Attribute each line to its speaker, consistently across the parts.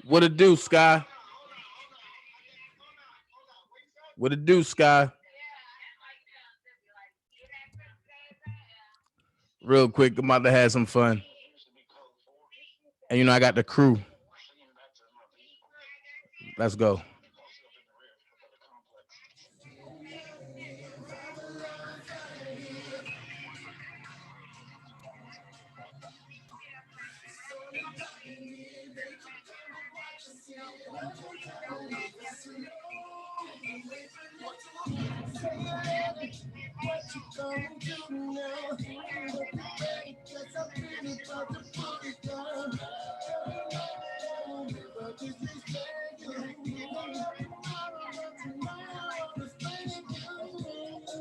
Speaker 1: What it do, Sky? What it do, Sky? Real quick, I'm about to have some fun. And you know, I got the crew. Let's go.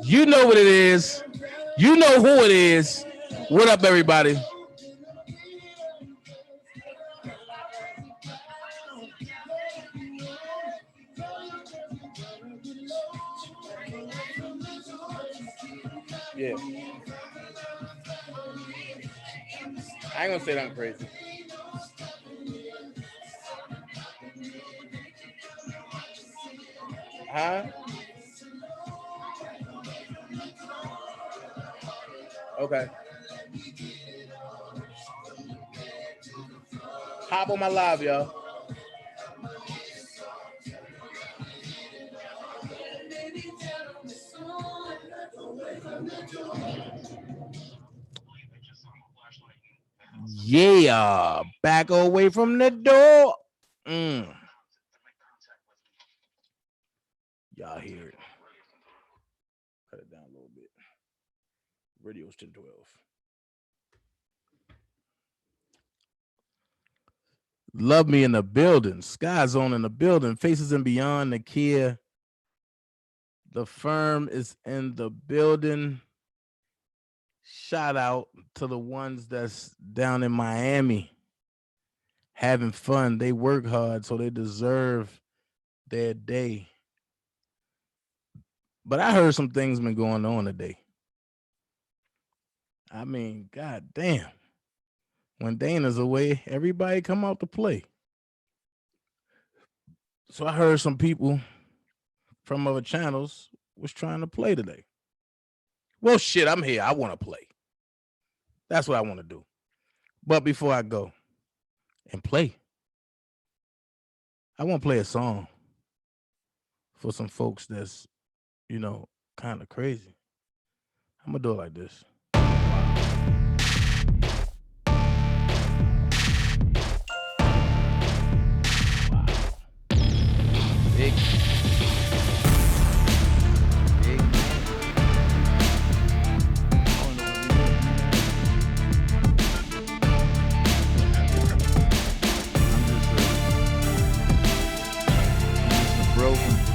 Speaker 1: You know what it is. You know who it is. What up, everybody? Yeah. I ain't gonna say nothing crazy. Huh? Okay. Hop on my live, y'all. Yeah, back away from the door. Y'all hear it. Cut it down a little bit. Radio's 1012. Love me in the building. Sky Zone in the building. Faces and Beyond, Nakia. The firm is in the building. Shout out to the ones that's down in Miami having fun. They work hard, so they deserve their day. But I heard some things been going on today. I mean, god damn. When Dana's away, everybody come out to play. So I heard some people from other channels was trying to play today. Well, shit, I'm here. I want to play. That's what I want to do. But before I go and play, I want to play a song for some folks that's, you know, kind of crazy. I'm going to do it like this. Big.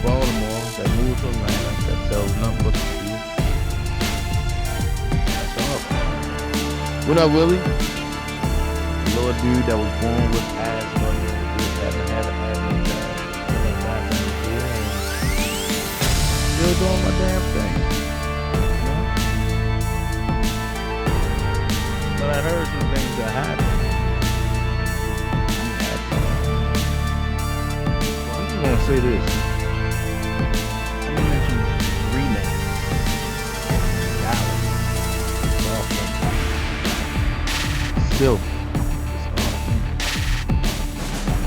Speaker 1: Baltimore that moved to Atlanta that tells nothing but the truth. That's up. What up, Willie? Little dude that was born with asthma, just haven't had an asthma attack. Still doing my damn thing. But I heard some things that happened. I'm just gonna say this. Silk.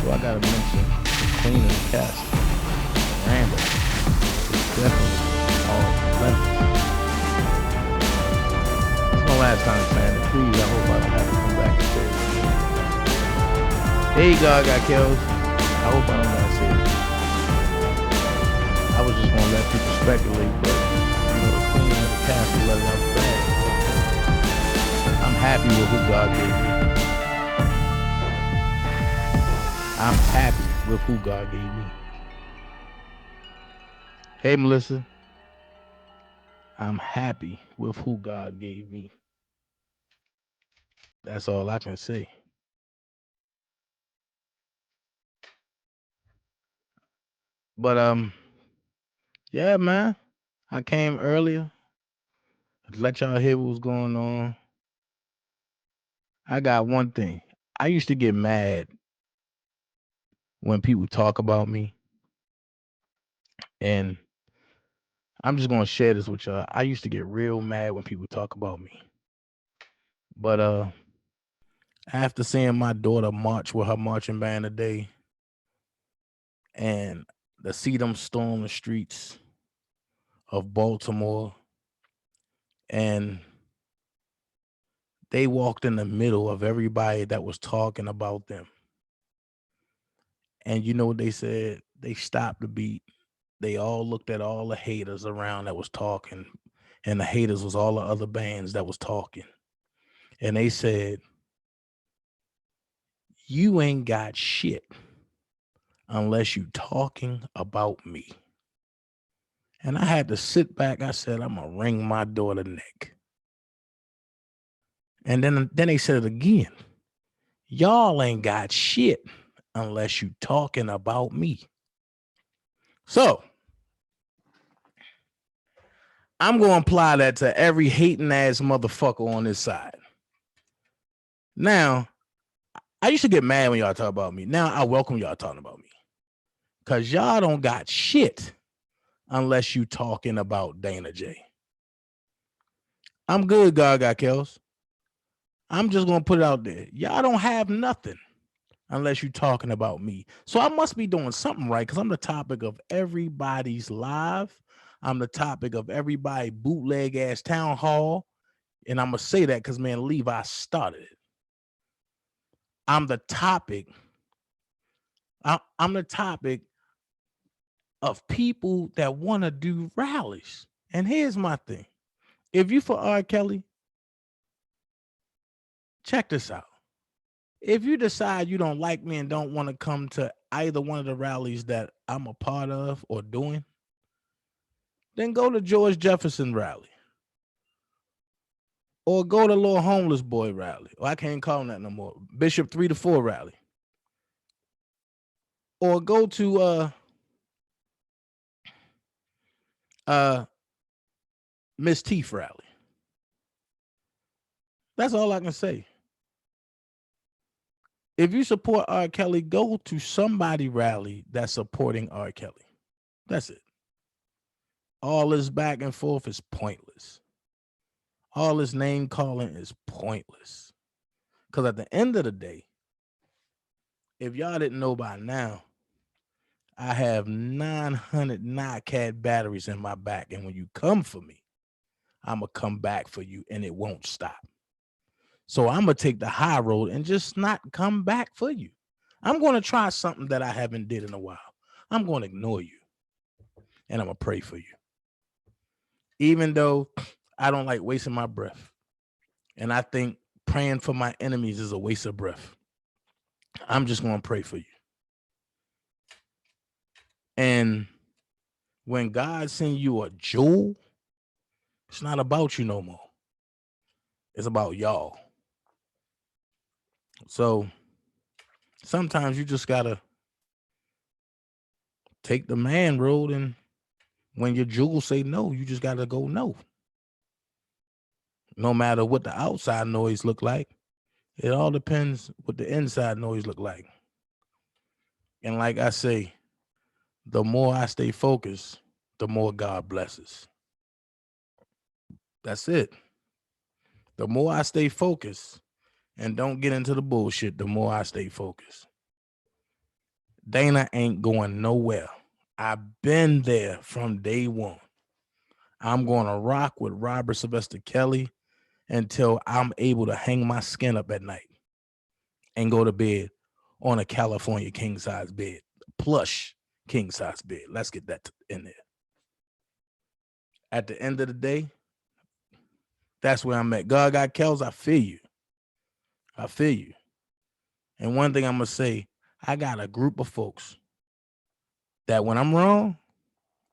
Speaker 1: So I gotta mention Queen of the Castle. Randall. It's definitely all legends. It's my last time saying it. Please, I hope I don't have to come back and say it. Hey, God got kills. I hope I don't have to say it. I was just gonna let people speculate, but you know, the Queen of the Castle let it out the bag. I'm happy with who God gave me. I'm happy with who God gave me. Hey, Melissa, I'm happy with who God gave me. That's all I can say. But yeah, man, I came earlier to let y'all hear what was going on. I got one thing. I used to get mad when people talk about me, and I'm just gonna share this with y'all. I used to get real mad when people talk about me. But after seeing my daughter march with her marching band today and to see them storm the streets of Baltimore, and they walked in the middle of everybody that was talking about them. And you know what they said? They stopped the beat. They all looked at all the haters around that was talking, and the haters was all the other bands that was talking. And they said, "You ain't got shit unless you talking about me." And I had to sit back. I said, "I'm gonna wring my daughter's neck." And then they said it again. "Y'all ain't got shit unless you talking about me." So I'm gonna apply that to every hating ass motherfucker on this side. Now, I used to get mad when y'all talk about me. Now I welcome y'all talking about me. Cause y'all don't got shit unless you talking about Dana J. I'm good, Gaga Kels. I'm just gonna put it out there. Y'all don't have nothing unless you talking about me. So I must be doing something right, because I'm the topic of everybody's live. I'm the topic of everybody bootleg ass town hall. And I'm gonna say that because, man, Levi started it. I'm the topic. I'm the topic of people that want to do rallies. And here's my thing. If you for R. Kelly, check this out. If you decide you don't like me and don't want to come to either one of the rallies that I'm a part of or doing, then go to George Jefferson rally. Or go to Little Homeless Boy rally. Or I can't call him that no more. Bishop 3 to 4 rally. Or go to Miss Teeth rally. That's all I can say. If you support R. Kelly, go to somebody rally that's supporting R. Kelly. That's it. All this back and forth is pointless. All this name calling is pointless. Because at the end of the day, if y'all didn't know by now, I have 900 Nightcat batteries in my back. And when you come for me, I'm going to come back for you, and it won't stop. So I'm going to take the high road and just not come back for you. I'm going to try something that I haven't did in a while. I'm going to ignore you, and I'm going to pray for you. Even though I don't like wasting my breath. And I think praying for my enemies is a waste of breath. I'm just going to pray for you. And when God sends you a jewel, it's not about you no more. It's about y'all. So sometimes you just got to take the man road, and when your jewel say no, you just got to go no. No matter what the outside noise look like, it all depends what the inside noise look like. And like I say, the more I stay focused, the more God blesses. That's it. The more I stay focused and don't get into the bullshit, the more I stay focused. Dana ain't going nowhere. I've been there from day one. I'm going to rock with Robert Sylvester Kelly until I'm able to hang my skin up at night and go to bed on a California king size bed, plush king size bed. Let's get that in there. At the end of the day, that's where I'm at. God got Kels, I feel you. I feel you. And one thing I'm going to say, I got a group of folks that when I'm wrong,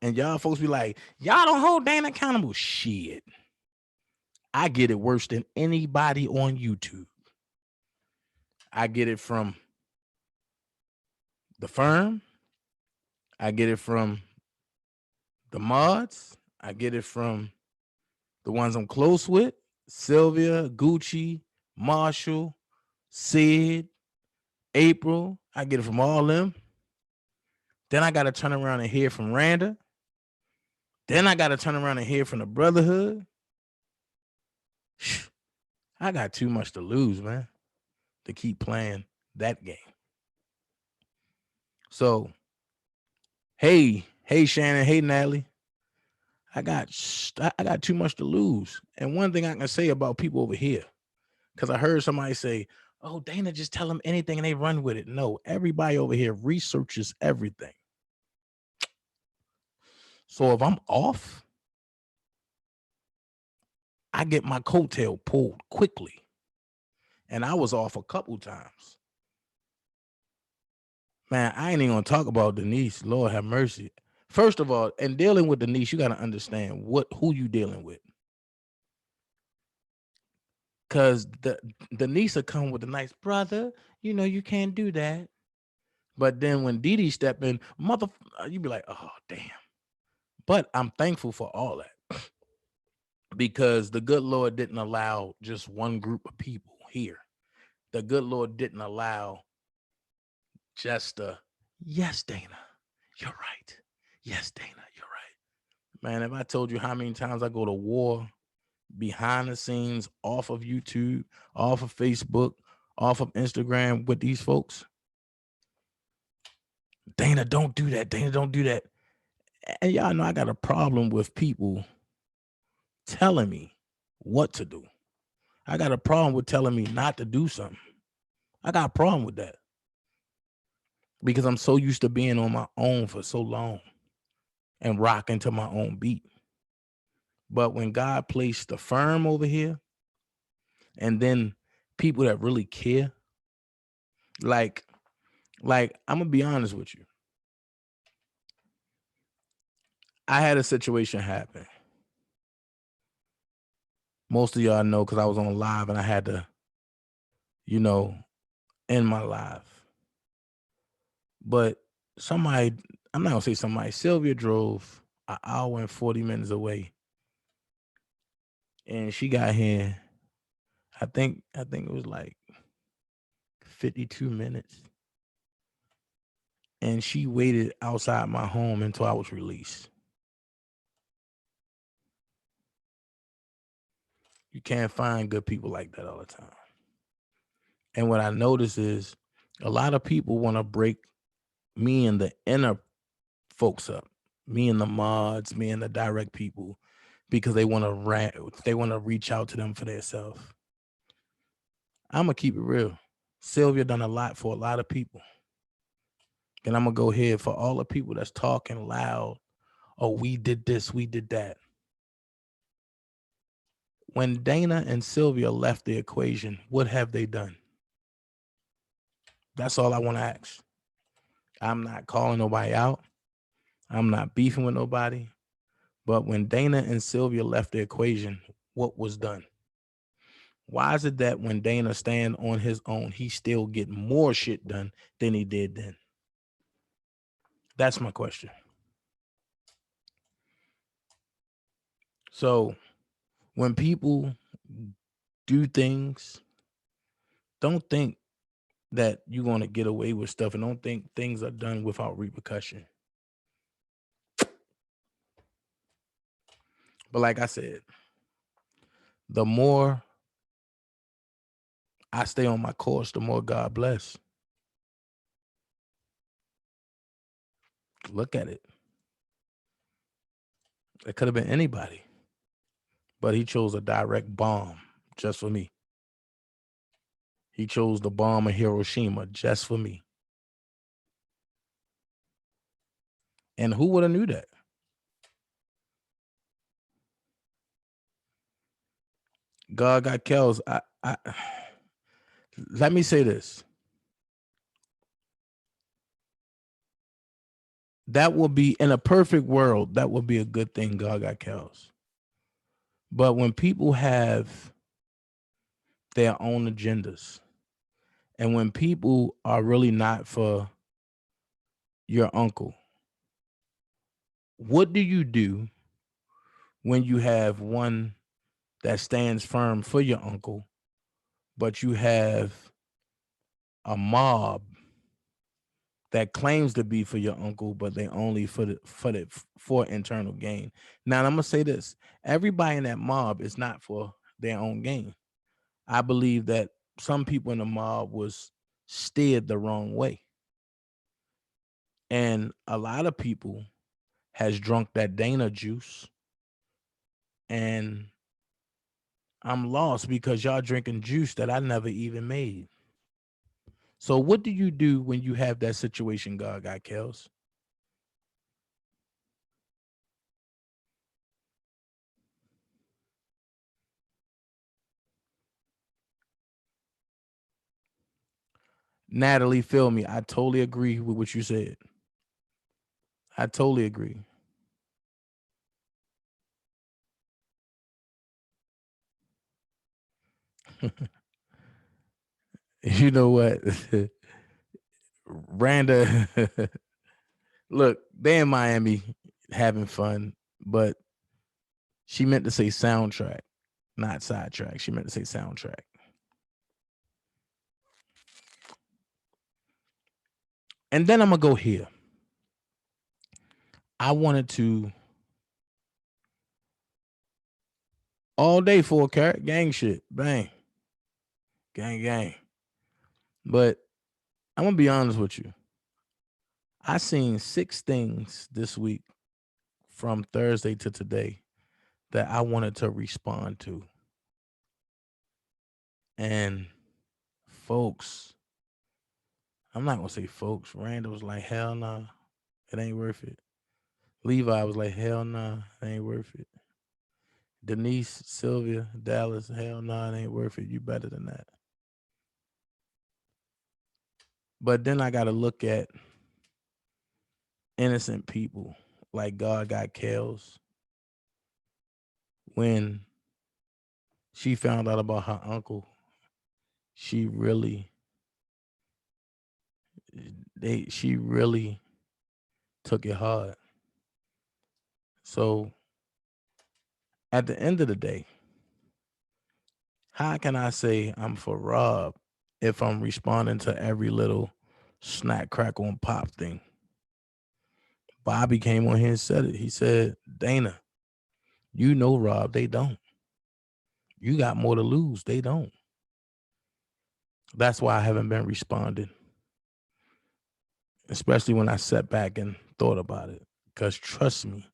Speaker 1: and y'all folks be like, y'all don't hold Dana accountable. Shit. I get it worse than anybody on YouTube. I get it from the firm. I get it from the mods. I get it from the ones I'm close with. Sylvia, Gucci, Marshall, Sid, April. I get it from all them. Then I got to turn around and hear from Randa. Then I got to turn around and hear from the Brotherhood. I got too much to lose, man, to keep playing that game. So, hey Shannon, hey Natalie, I got too much to lose. And one thing I can say about people over here, because I heard somebody say, "Oh, Dana, just tell them anything and they run with it." No, everybody over here researches everything. So if I'm off, I get my coattail pulled quickly. And I was off a couple times. Man, I ain't even gonna talk about Denise. Lord have mercy. First of all, in dealing with Denise, you got to understand who you dealing with. Cause Denise will come with a nice brother. You know, you can't do that. But then when Didi step in, you be like, oh damn. But I'm thankful for all that. Because the good Lord didn't allow just one group of people here. The good Lord didn't allow just yes, Dana, you're right. Yes, Dana, you're right. Man, if I told you how many times I go to war behind the scenes, off of YouTube, off of Facebook, off of Instagram with these folks. Dana, don't do that. Dana, don't do that. And y'all know I got a problem with people telling me what to do. I got a problem with telling me not to do something. I got a problem with that. Because I'm so used to being on my own for so long and rocking to my own beat. But when God placed the firm over here, and then people that really care, like I'm gonna be honest with you. I had a situation happen. Most of y'all know because I was on live and I had to, end my live. But somebody, I'm not gonna say somebody, Sylvia drove an hour and 40 minutes away. And she got here, I think it was like 52 minutes. And she waited outside my home until I was released. You can't find good people like that all the time. And what I notice is a lot of people want to break me and the inner folks up, me and the mods, me and the direct people, because they want to reach out to them for themselves. I'm gonna keep it real. Sylvia done a lot for a lot of people. And I'm gonna go ahead for all the people that's talking loud. Oh, we did this, we did that. When Dana and Sylvia left the equation, what have they done? That's all I want to ask. I'm not calling nobody out. I'm not beefing with nobody. But when Dana and Sylvia left the equation, what was done? Why is it that when Dana stand on his own, he still get more shit done than he did then? That's my question. So when people do things, don't think that you're going to get away with stuff, and don't think things are done without repercussion. But like I said, the more I stay on my course, the more God bless. Look at it. It could have been anybody, but he chose a direct bomb just for me. He chose the bomb of Hiroshima just for me. And who would have knew that? God got Kells. Let me say this. That would be, in a perfect world, that would be a good thing. God got cows. But when people have their own agendas, and when people are really not for your uncle, what do you do when you have one that stands firm for your uncle, but you have a mob that claims to be for your uncle, but they only for internal gain? Now, I'm gonna say this: everybody in that mob is not for their own gain. I believe that some people in the mob was steered the wrong way, and a lot of people has drunk that Dana juice, and I'm lost because y'all drinking juice that I never even made. So what do you do when you have that situation, God got Kels? Natalie, feel me. I totally agree with what you said. I totally agree. You know what? Randa, look, they in Miami having fun, but she meant to say soundtrack, not sidetrack. She meant to say soundtrack. And then I'm gonna go here. I wanted to all day for a carrot gang shit. Bang. Gang gang. But I'm gonna be honest with you. I seen 6 things this week from Thursday to today that I wanted to respond to. And folks, I'm not gonna say folks. Randall was like, hell nah, it ain't worth it. Levi was like, hell nah, it ain't worth it. Denise, Sylvia, Dallas, hell nah, it ain't worth it. You better than that. But then I gotta look at innocent people like God got Kels. When she found out about her uncle, she really took it hard. So at the end of the day, how can I say I'm for Rob if I'm responding to every little snack, crackle, and pop thing? Bobby came on here and said it. He said, Dana, you know Rob, they don't. You got more to lose. They don't. That's why I haven't been responding, especially when I sat back and thought about it. Because trust me,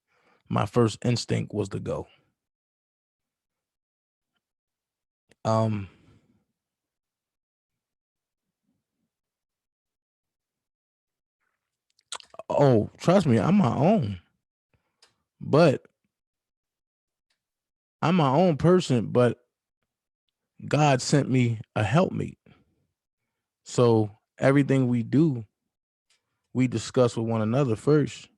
Speaker 1: my first instinct was to go. Oh, trust me, I'm my own. But I'm my own person, but God sent me a helpmate. So everything we do, we discuss with one another first.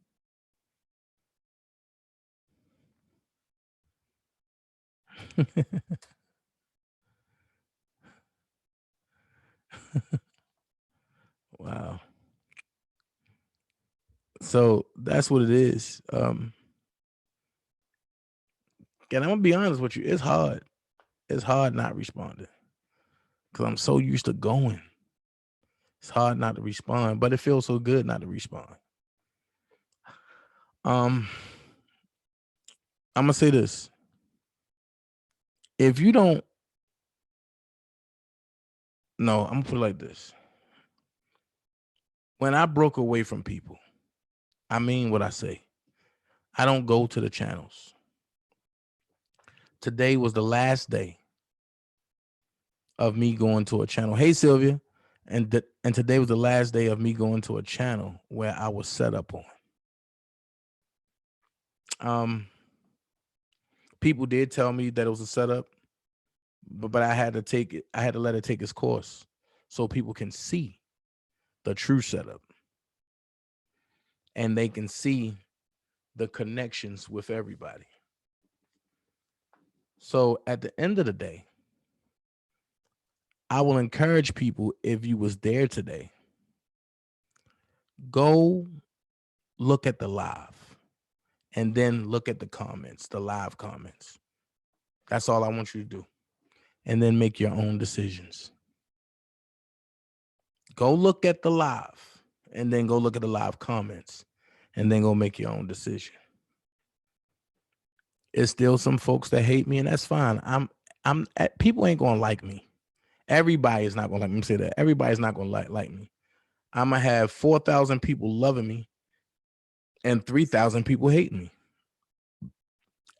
Speaker 1: Wow. So that's what it is. And I'm gonna be honest with you, it's hard. It's hard not responding because I'm so used to going. It's hard not to respond, but it feels so good not to respond. I'm gonna say this. If you don't, no, I'm gonna put it like this. When I broke away from people, I mean what I say. I don't go to the channels. Today was the last day of me going to a channel. Hey Sylvia, and today was the last day of me going to a channel where I was set up on. People did tell me that it was a setup, but I had to take it. I had to let it take its course so people can see the true setup. and they can see the connections with everybody. So at the end of the day, I will encourage people, if you was there today, go look at the live and then look at the comments, the live comments. That's all I want you to do. And then make your own decisions. Go look at the live and then go look at the live comments and then go make your own decision. It's still some folks that hate me, and that's fine. People ain't gonna like me. Everybody is not gonna like me. Say that. Everybody's not gonna like me. I'm gonna have 4,000 people loving me and 3,000 people hating me.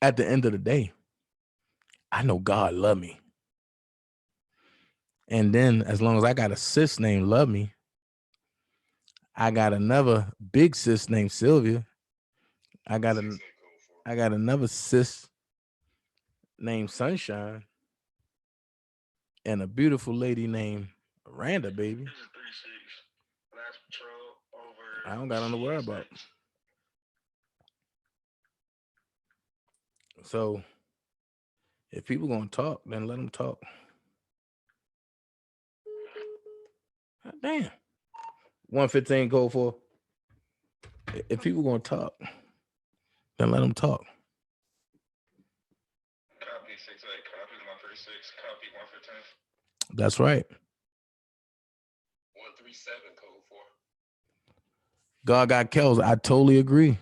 Speaker 1: At the end of the day, I know God love me. And then as long as I got a sis named Love Me, I got another big sis named Sylvia. I got another sis named Sunshine, and a beautiful lady named Randa, baby. I don't got nothing to worry about. So if people gonna talk, then let them talk. God damn. 115 code for. If people gonna talk, then let them talk.
Speaker 2: Copy 68, copy 136, copy 115.
Speaker 1: That's right.
Speaker 2: 137 code 4.
Speaker 1: God got Kells. I totally agree.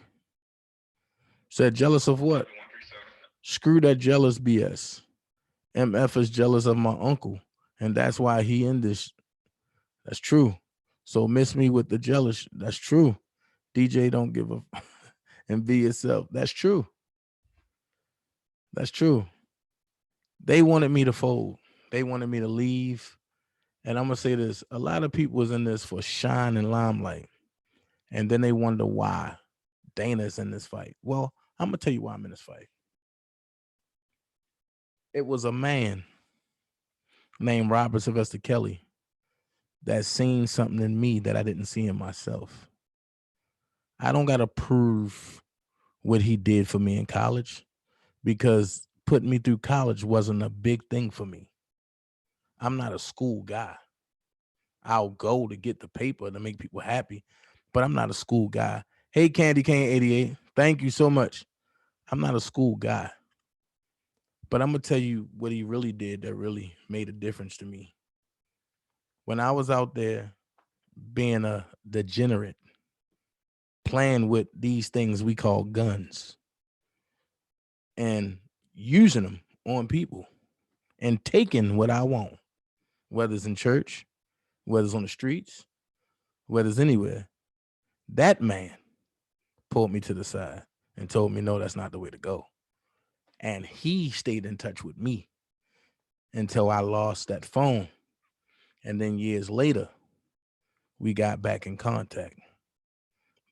Speaker 1: Said jealous of what? Screw that jealous BS. MF is jealous of my uncle, and that's why he in this. That's true. So miss me with the jealous. That's true. DJ don't give a and be yourself. That's true. That's true. They wanted me to fold. They wanted me to leave. And I'm gonna say this: a lot of people was in this for shine and limelight, and then they wonder why Dana's in this fight. Well, I'm gonna tell you why I'm in this fight. It was a man named Robert Sylvester Kelly that seen something in me that I didn't see in myself. I don't gotta prove what he did for me in college, because putting me through college wasn't a big thing for me. I'm not a school guy. I'll go to get the paper to make people happy, but I'm not a school guy. Hey, Candy Cane 88, thank you so much. I'm not a school guy. But I'm going to tell you what he really did that really made a difference to me. When I was out there being a degenerate, playing with these things we call guns and using them on people and taking what I want, whether it's in church, whether it's on the streets, whether it's anywhere, that man pulled me to the side and told me, no, that's not the way to go. And he stayed in touch with me until I lost that phone. And then years later, we got back in contact.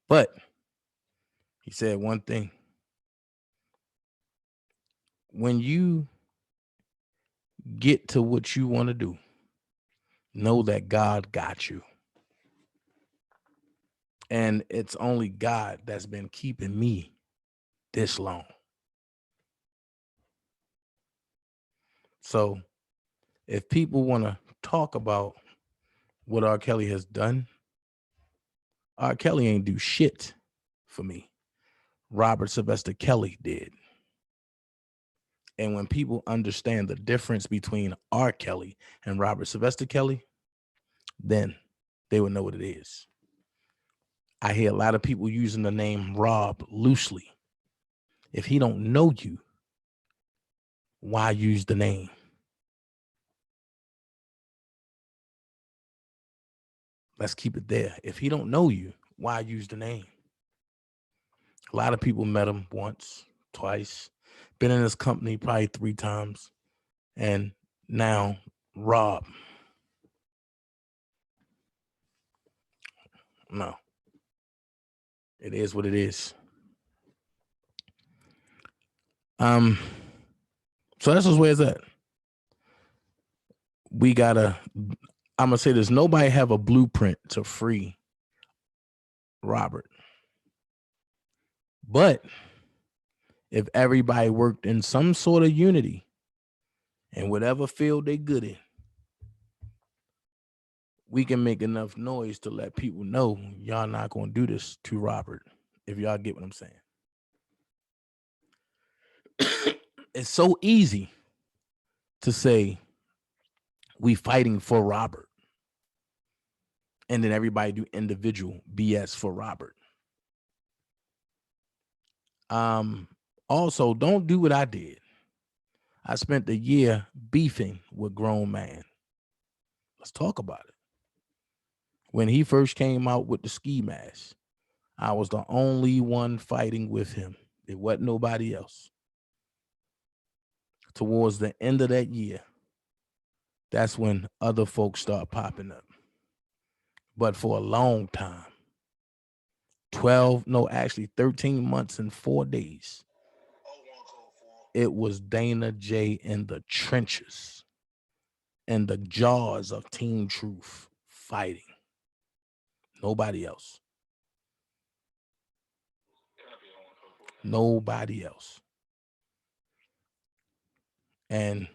Speaker 1: But he said one thing. When you get to what you want to do, know that God got you. And it's only God that's been keeping me this long. So if people want to talk about what R. Kelly has done, R. Kelly ain't do shit for me. Robert Sylvester Kelly did. And when people understand the difference between R. Kelly and Robert Sylvester Kelly, then they will know what it is. I hear a lot of people using the name Rob loosely. If he don't know you, why use the name? Let's keep it there. If he don't know you, why use the name? A lot of people met him once, twice, been in his company probably 3 times, and now Rob. No. It is what it is. So that's just where it's at. I'm gonna say this: nobody have a blueprint to free Robert. But if everybody worked in some sort of unity in whatever field they good in, we can make enough noise to let people know y'all not going to do this to Robert, if y'all get what I'm saying. It's so easy to say we fighting for Robert, and then everybody do individual BS for Robert. Also, don't do what I did. I spent a year beefing with grown man. Let's talk about it. When he first came out with the ski mask, I was the only one fighting with him. It wasn't nobody else. Towards the end of that year, that's when other folks start popping up. But for a long time, 13 months and 4 days, it was Dana J in the trenches, in the jaws of Team Truth fighting. Nobody else. Nobody else. And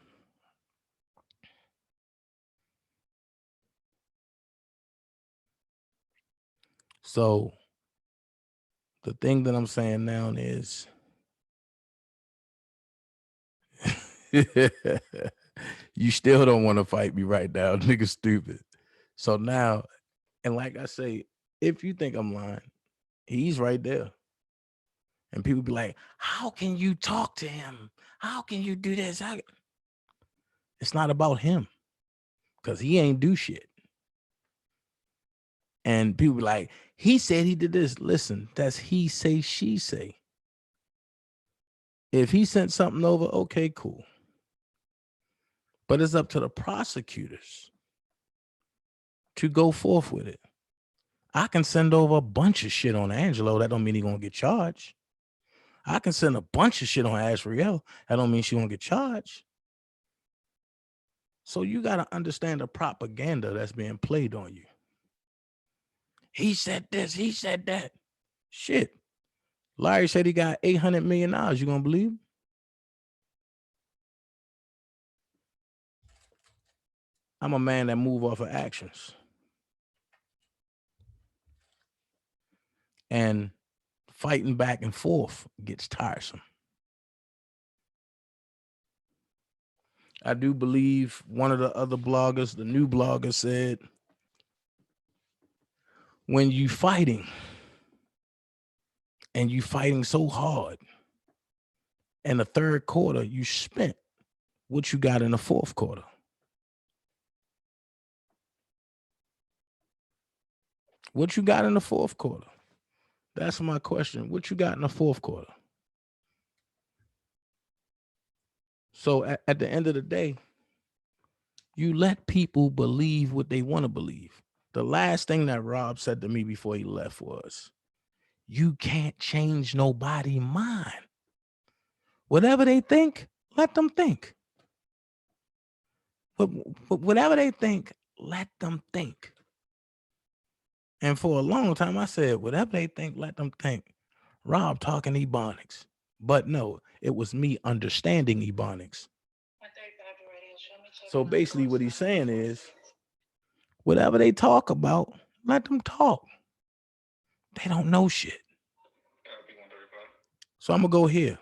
Speaker 1: so the thing that I'm saying now is you still don't want to fight me right now, nigga stupid. So now, and like I say, if you think I'm lying, he's right there. And people be like, how can you talk to him? How can you do this? It's not about him, because he ain't do shit. And people be like, he said he did this. Listen, that's he say, she say. If he sent something over, okay, cool. But it's up to the prosecutors to go forth with it. I can send over a bunch of shit on Angelo. That don't mean he gonna get charged. I can send a bunch of shit on Ashriel. That don't mean she gonna get charged. So you gotta understand the propaganda that's being played on you. He said this, he said that. Shit. Larry said he got $800 million. You gonna believe him? I'm a man that move off of actions. And fighting back and forth gets tiresome. I do believe one of the other bloggers, the new blogger, said, when you fighting and you fighting so hard, in the third quarter, you spent what you got in the fourth quarter. What you got in the fourth quarter? That's my question. What you got in the fourth quarter? So at the end of the day, you let people believe what they want to believe. The last thing that Rob said to me before he left was, you can't change nobody's mind. Whatever they think, let them think. But whatever they think, let them think. And for a long time, I said, whatever they think, let them think. Rob talking Ebonics. But no, it was me understanding Ebonics. So basically what he's saying is, whatever they talk about, let them talk. They don't know shit. So I'm going to go here.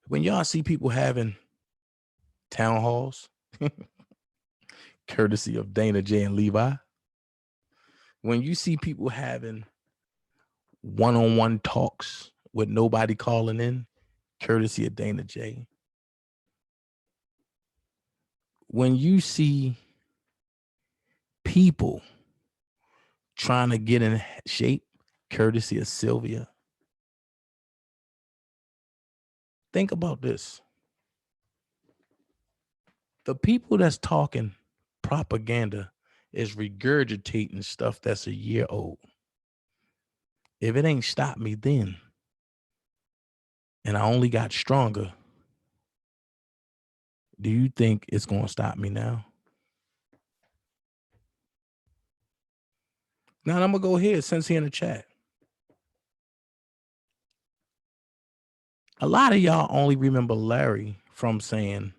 Speaker 1: When y'all see people having town halls, courtesy of Dana J and Levi, when you see people having one-on-one talks with nobody calling in, courtesy of Dana J, when you see people trying to get in shape, courtesy of Sylvia, think about this. The people that's talking propaganda is regurgitating stuff that's a year old. If it ain't stopped me then, and I only got stronger, do you think it's going to stop me now? Now I'm going to go here since he in the chat. A lot of y'all only remember Larry from saying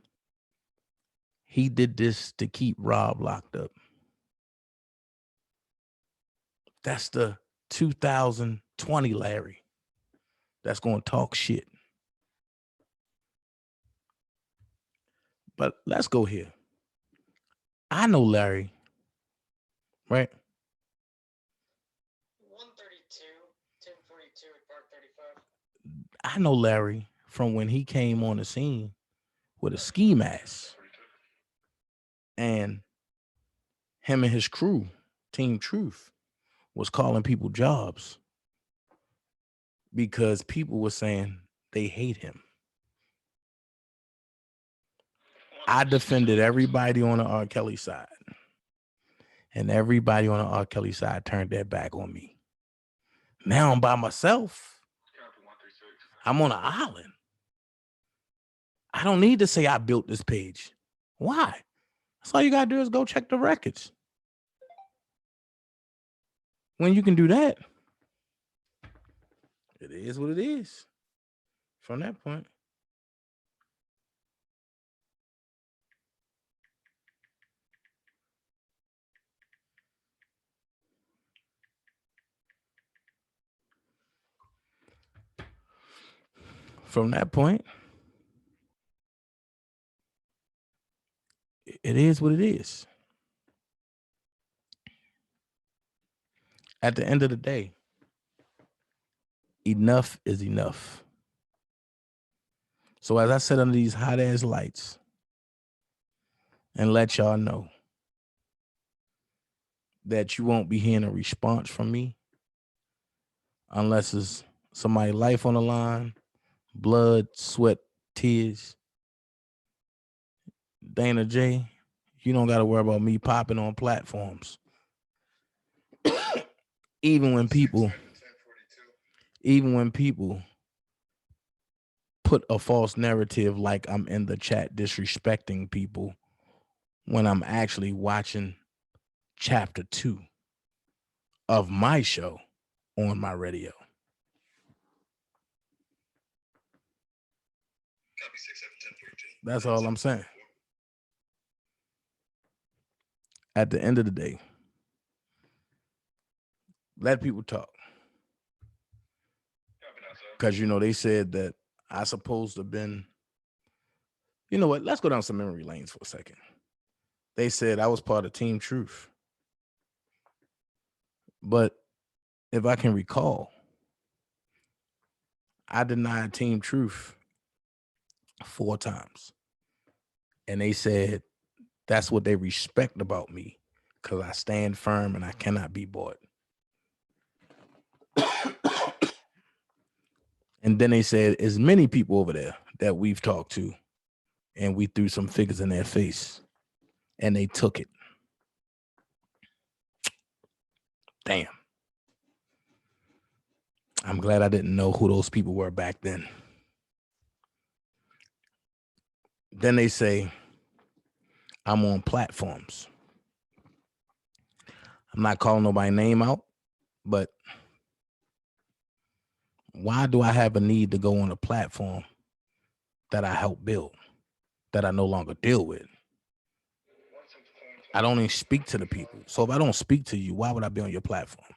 Speaker 1: he did this to keep Rob locked up. That's the 2020 Larry that's going to talk shit. But let's go here. I know Larry, right?
Speaker 3: 132, 1042 at Park 35.
Speaker 1: I know Larry from when he came on the scene with a ski mask. And him and his crew, Team Truth, was calling people jobs because people were saying they hate him. I defended everybody on the R. Kelly side. And everybody on the R. Kelly side turned their back on me. Now I'm by myself. I'm on an island. I don't need to say I built this page. Why? That's all you got to do is go check the records. When you can do that, it is what it is. From that point. From that point, it is what it is. At the end of the day, enough is enough. So as I sit under these hot ass lights and let y'all know that you won't be hearing a response from me unless it's somebody's life on the line, blood, sweat, tears. Dana J, you don't got to worry about me popping on platforms. even when people put a false narrative like I'm in the chat disrespecting people when I'm actually watching chapter 2 of my show on my radio. That's all I'm saying. At the end of the day, let people talk. Because, you know, they said that I supposed to have been, you know what? Let's go down some memory lanes for a second. They said I was part of Team Truth. But if I can recall, I denied Team Truth 4 times. And they said that's what they respect about me, because I stand firm and I cannot be bought. And then they said, as many people over there that we've talked to, and we threw some figures in their face, and they took it. Damn. I'm glad I didn't know who those people were back then. Then they say, I'm on platforms. I'm not calling nobody's name out, but why do I have a need to go on a platform that I helped build, that I no longer deal with? I don't even speak to the people. So if I don't speak to you, why would I be on your platform?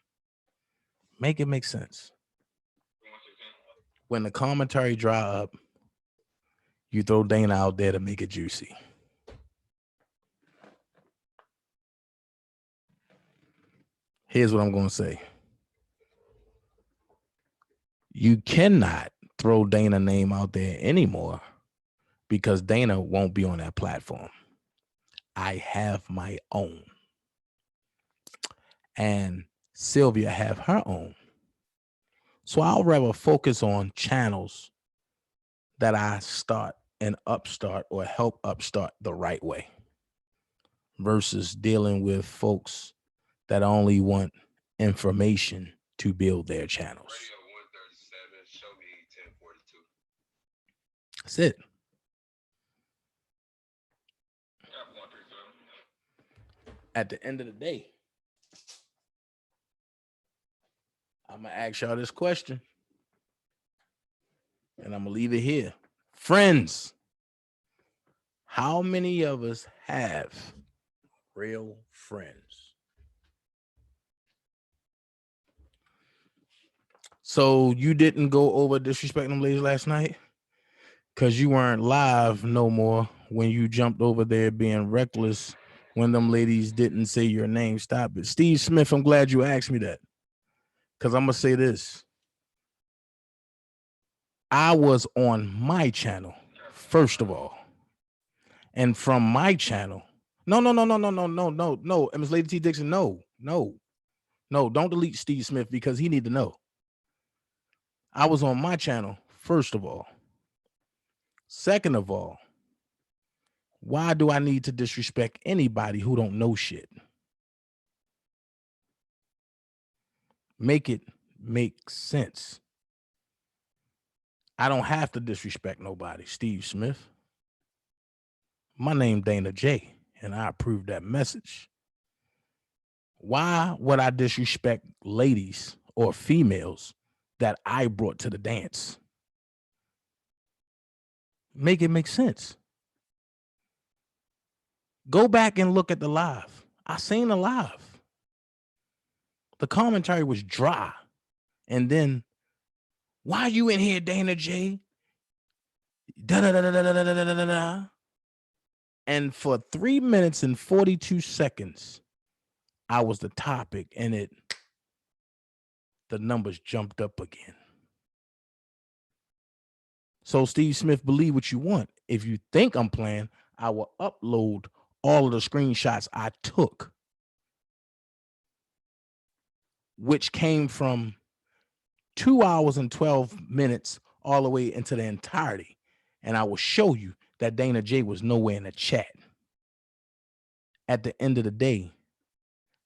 Speaker 1: Make it make sense. When the commentary dry up, you throw Dana out there to make it juicy. Here's what I'm going to say. You cannot throw Dana's name out there anymore because Dana won't be on that platform. I have my own. And Sylvia have her own. So I'll rather focus on channels that I start and upstart or help upstart the right way versus dealing with folks that only want information to build their channels.
Speaker 2: Radio 137, show me 1042.
Speaker 1: That's it. At the end of the day, I'm going to ask y'all this question. And I'm gonna leave it here. Friends, how many of us have real friends? So you didn't go over disrespecting them ladies last night? Because you weren't live no more when you jumped over there being reckless when them ladies didn't say your name. Stop it. Steve Smith, I'm glad you asked me that. Because I'm going to say this. I was on my channel, first of all. And from my channel, no. Ms. Lady T. Dixon, no. Don't delete Steve Smith because he need to know. I was on my channel, first of all. Second of all, why do I need to disrespect anybody who don't know shit? Make it make sense. I don't have to disrespect nobody, Steve Smith. My name Dana J, and I approve that message. Why would I disrespect ladies or females that I brought to the dance? Make it make sense. Go back and look at the live. I seen the live. The commentary was dry. And then, why are you in here, Dana J? Da-da-da-da-da-da-da-da-da. And for 3 minutes and 42 seconds, I was the topic, and the numbers jumped up again. So Steve Smith, believe what you want. If you think I'm playing, I will upload all of the screenshots I took, which came from 2 hours and 12 minutes all the way into the entirety. And I will show you that Dana J was nowhere in the chat. At the end of the day,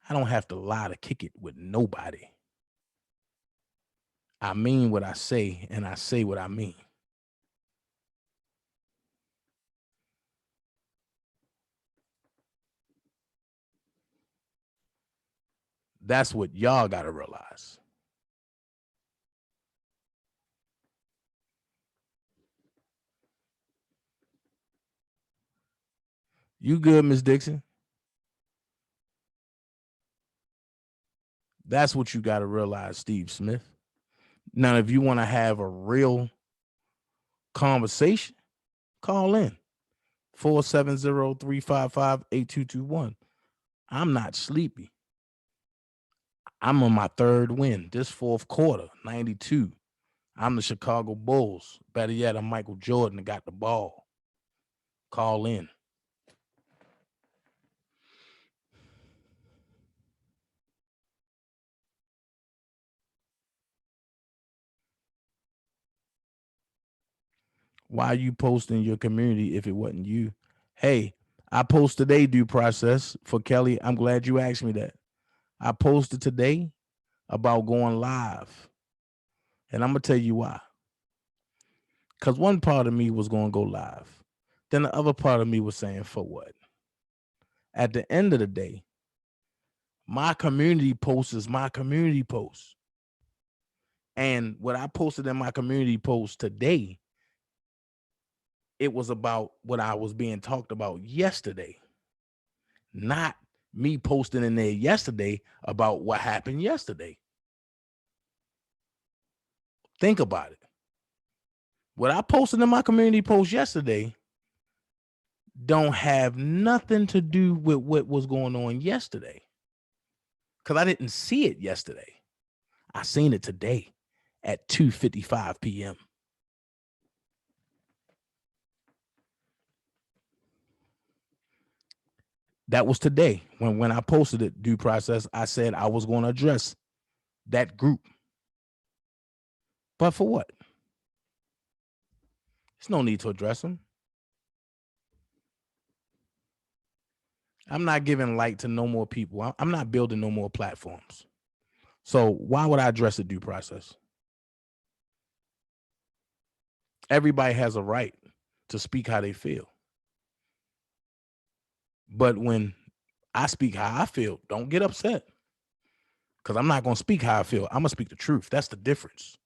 Speaker 1: I don't have to lie to kick it with nobody. I mean what I say, and I say what I mean. That's what y'all got to realize. You good, Miss Dixon? That's what you got to realize, Steve Smith. Now, if you want to have a real conversation, call in 470-355-8221. I'm not sleepy. I'm on my third win this fourth quarter, 92. I'm the Chicago Bulls. Better yet, I'm Michael Jordan that got the ball. Call in. Why are you posting your community if it wasn't you? Hey, I posted today due process for Kelly. I'm glad you asked me that. I posted today about going live. And I'm going to tell you why. Because one part of me was going to go live. Then the other part of me was saying, for what? At the end of the day, my community post is my community post. And what I posted in my community post today, it was about what I was being talked about yesterday, not me posting in there yesterday about what happened yesterday. Think about it. What I posted in my community post yesterday don't have nothing to do with what was going on yesterday, because I didn't see it yesterday. I seen it today at 2:55 p.m. That was today. When I posted it, due process, I said I was going to address that group. But for what? There's no need to address them. I'm not giving light to no more people. I'm not building no more platforms. So why would I address the due process? Everybody has a right to speak how they feel. But when I speak how I feel, don't get upset. Because I'm not going to speak how I feel. I'm going to speak the truth. That's the difference.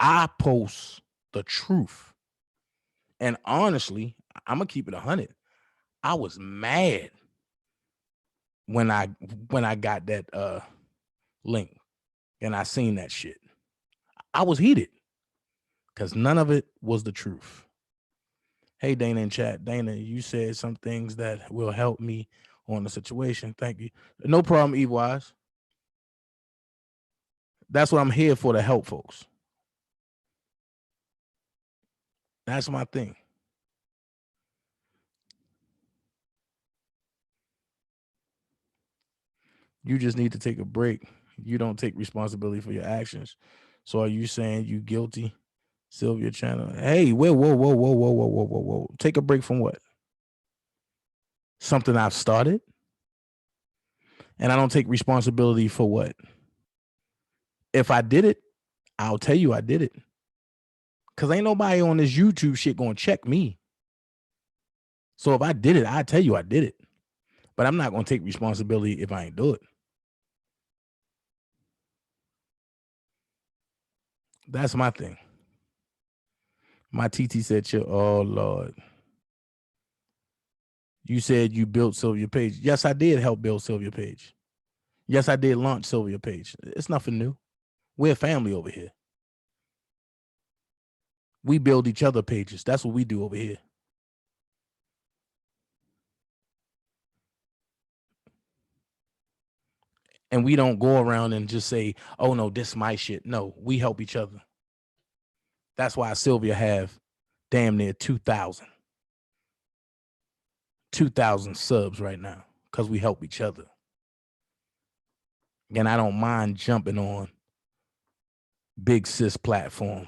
Speaker 1: I post the truth. And honestly, I'm gonna keep it 100. I was mad when I got that link and I seen that shit. I was heated because none of it was the truth. Hey, Dana in chat. Dana, you said some things that will help me on the situation. Thank you. No problem, Evil Eyes. That's what I'm here for, to help folks. That's my thing. You just need to take a break. You don't take responsibility for your actions. So are you saying you guilty, Sylvia Channel? Hey, whoa. Take a break from what? Something I've started? And I don't take responsibility for what? If I did it, I'll tell you I did it. Because ain't nobody on this YouTube shit going to check me. So if I did it, I tell you I did it. But I'm not going to take responsibility if I ain't do it. That's my thing. My TT said, chill. Oh, Lord. You said you built Sylvia Page. Yes, I did help build Sylvia Page. Yes, I did launch Sylvia Page. It's nothing new. We're a family over here. We build each other pages. That's what we do over here. And we don't go around and just say, oh, no, this is my shit. No, we help each other. That's why Sylvia have damn near 2,000 subs right now, because we help each other. And I don't mind jumping on Big Sis platform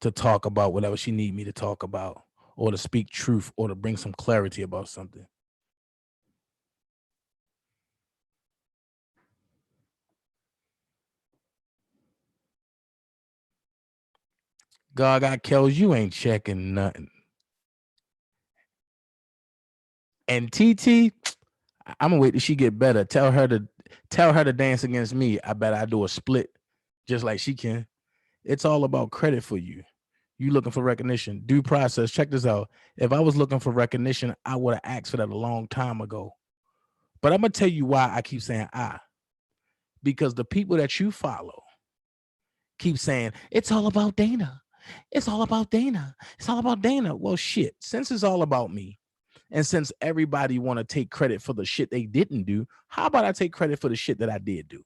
Speaker 1: to talk about whatever she need me to talk about, or to speak truth, or to bring some clarity about something. God got Kells, you ain't checking nothing. And TT, I'm gonna wait till she get better. Tell her to dance against me. I bet I do a split just like she can. It's all about credit for you. You looking for recognition, due process. Check this out. If I was looking for recognition, I would have asked for that a long time ago. But I'm gonna tell you why I keep saying because the people that you follow keep saying it's all about Dana. It's all about Dana. It's all about Dana. Well, shit, since it's all about me, and since everybody want to take credit for the shit they didn't do, how about I take credit for the shit that I did do?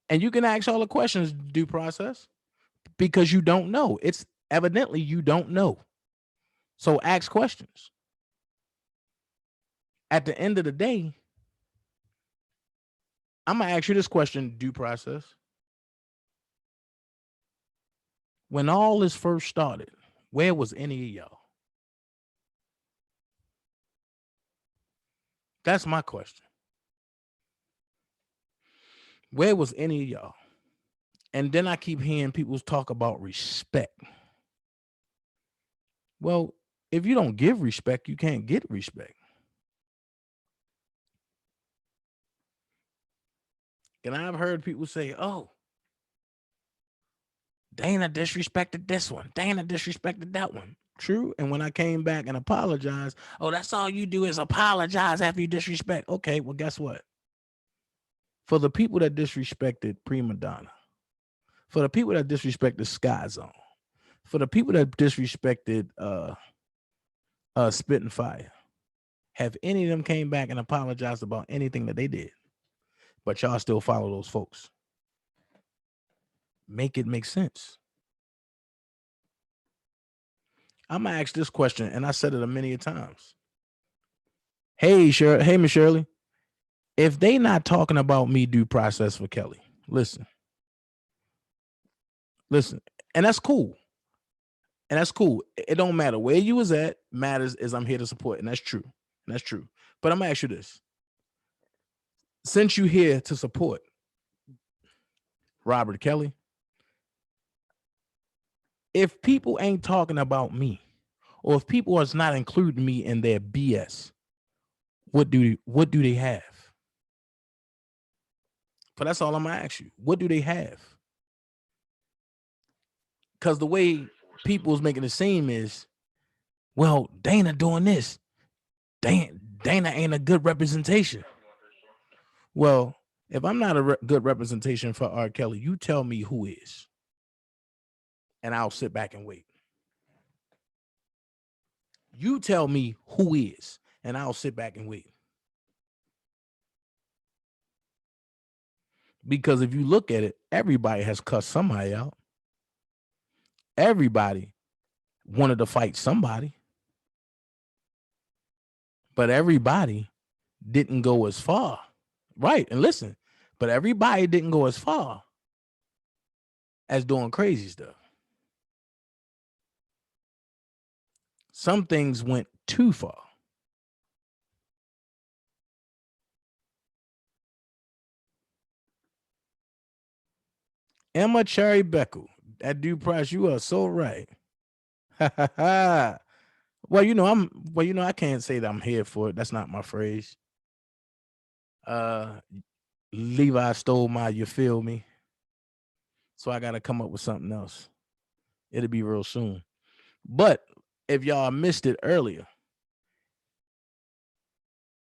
Speaker 1: And you can ask all the questions, due process, because you don't know. It's evidently you don't know. So ask questions. At the end of the day, I'm going to ask you this question, due process. When all this first started, where was any of y'all? That's my question. Where was any of y'all? And then I keep hearing people talk about respect. Well, if you don't give respect, you can't get respect. And I've heard people say, oh, Dana disrespected this one. Dana disrespected that one. True. And when I came back and apologized, oh, that's all you do is apologize after you disrespect. Okay, well, guess what? For the people that disrespected Prima Donna, for the people that disrespected Sky Zone, for the people that disrespected Spit and Fire, have any of them came back and apologized about anything that they did? But y'all still follow those folks. Make it make sense. I'm gonna ask this question, and I said it a many times. Hey, Miss Shirley, if they not talking about me due process for Kelly, listen, and that's cool. And that's cool. It don't matter where you was at. Matters is I'm here to support, and that's true. And that's true. But I'm gonna ask you this: since you here to support Robert Kelly, if people ain't talking about me, or if people is not including me in their BS, what do they have? But that's all I'm gonna ask you. What do they have? Because the way people's making it seem is, well, Dana doing this. Dana ain't a good representation. Well, if I'm not a good representation for R. Kelly, you tell me who is. And I'll sit back and wait. You tell me who is, and I'll sit back and wait. Because if you look at it, everybody has cussed somebody out. Everybody wanted to fight somebody. But everybody didn't go as far. Right. And listen, but everybody didn't go as far as doing crazy stuff. Some things went too far. Emma Cherry Beckel, that dude Price, you are so right. Well, I can't say that I'm here for it. That's not my phrase. Levi stole my, you feel me? So I gotta come up with something else. It'll be real soon. But if y'all missed it earlier,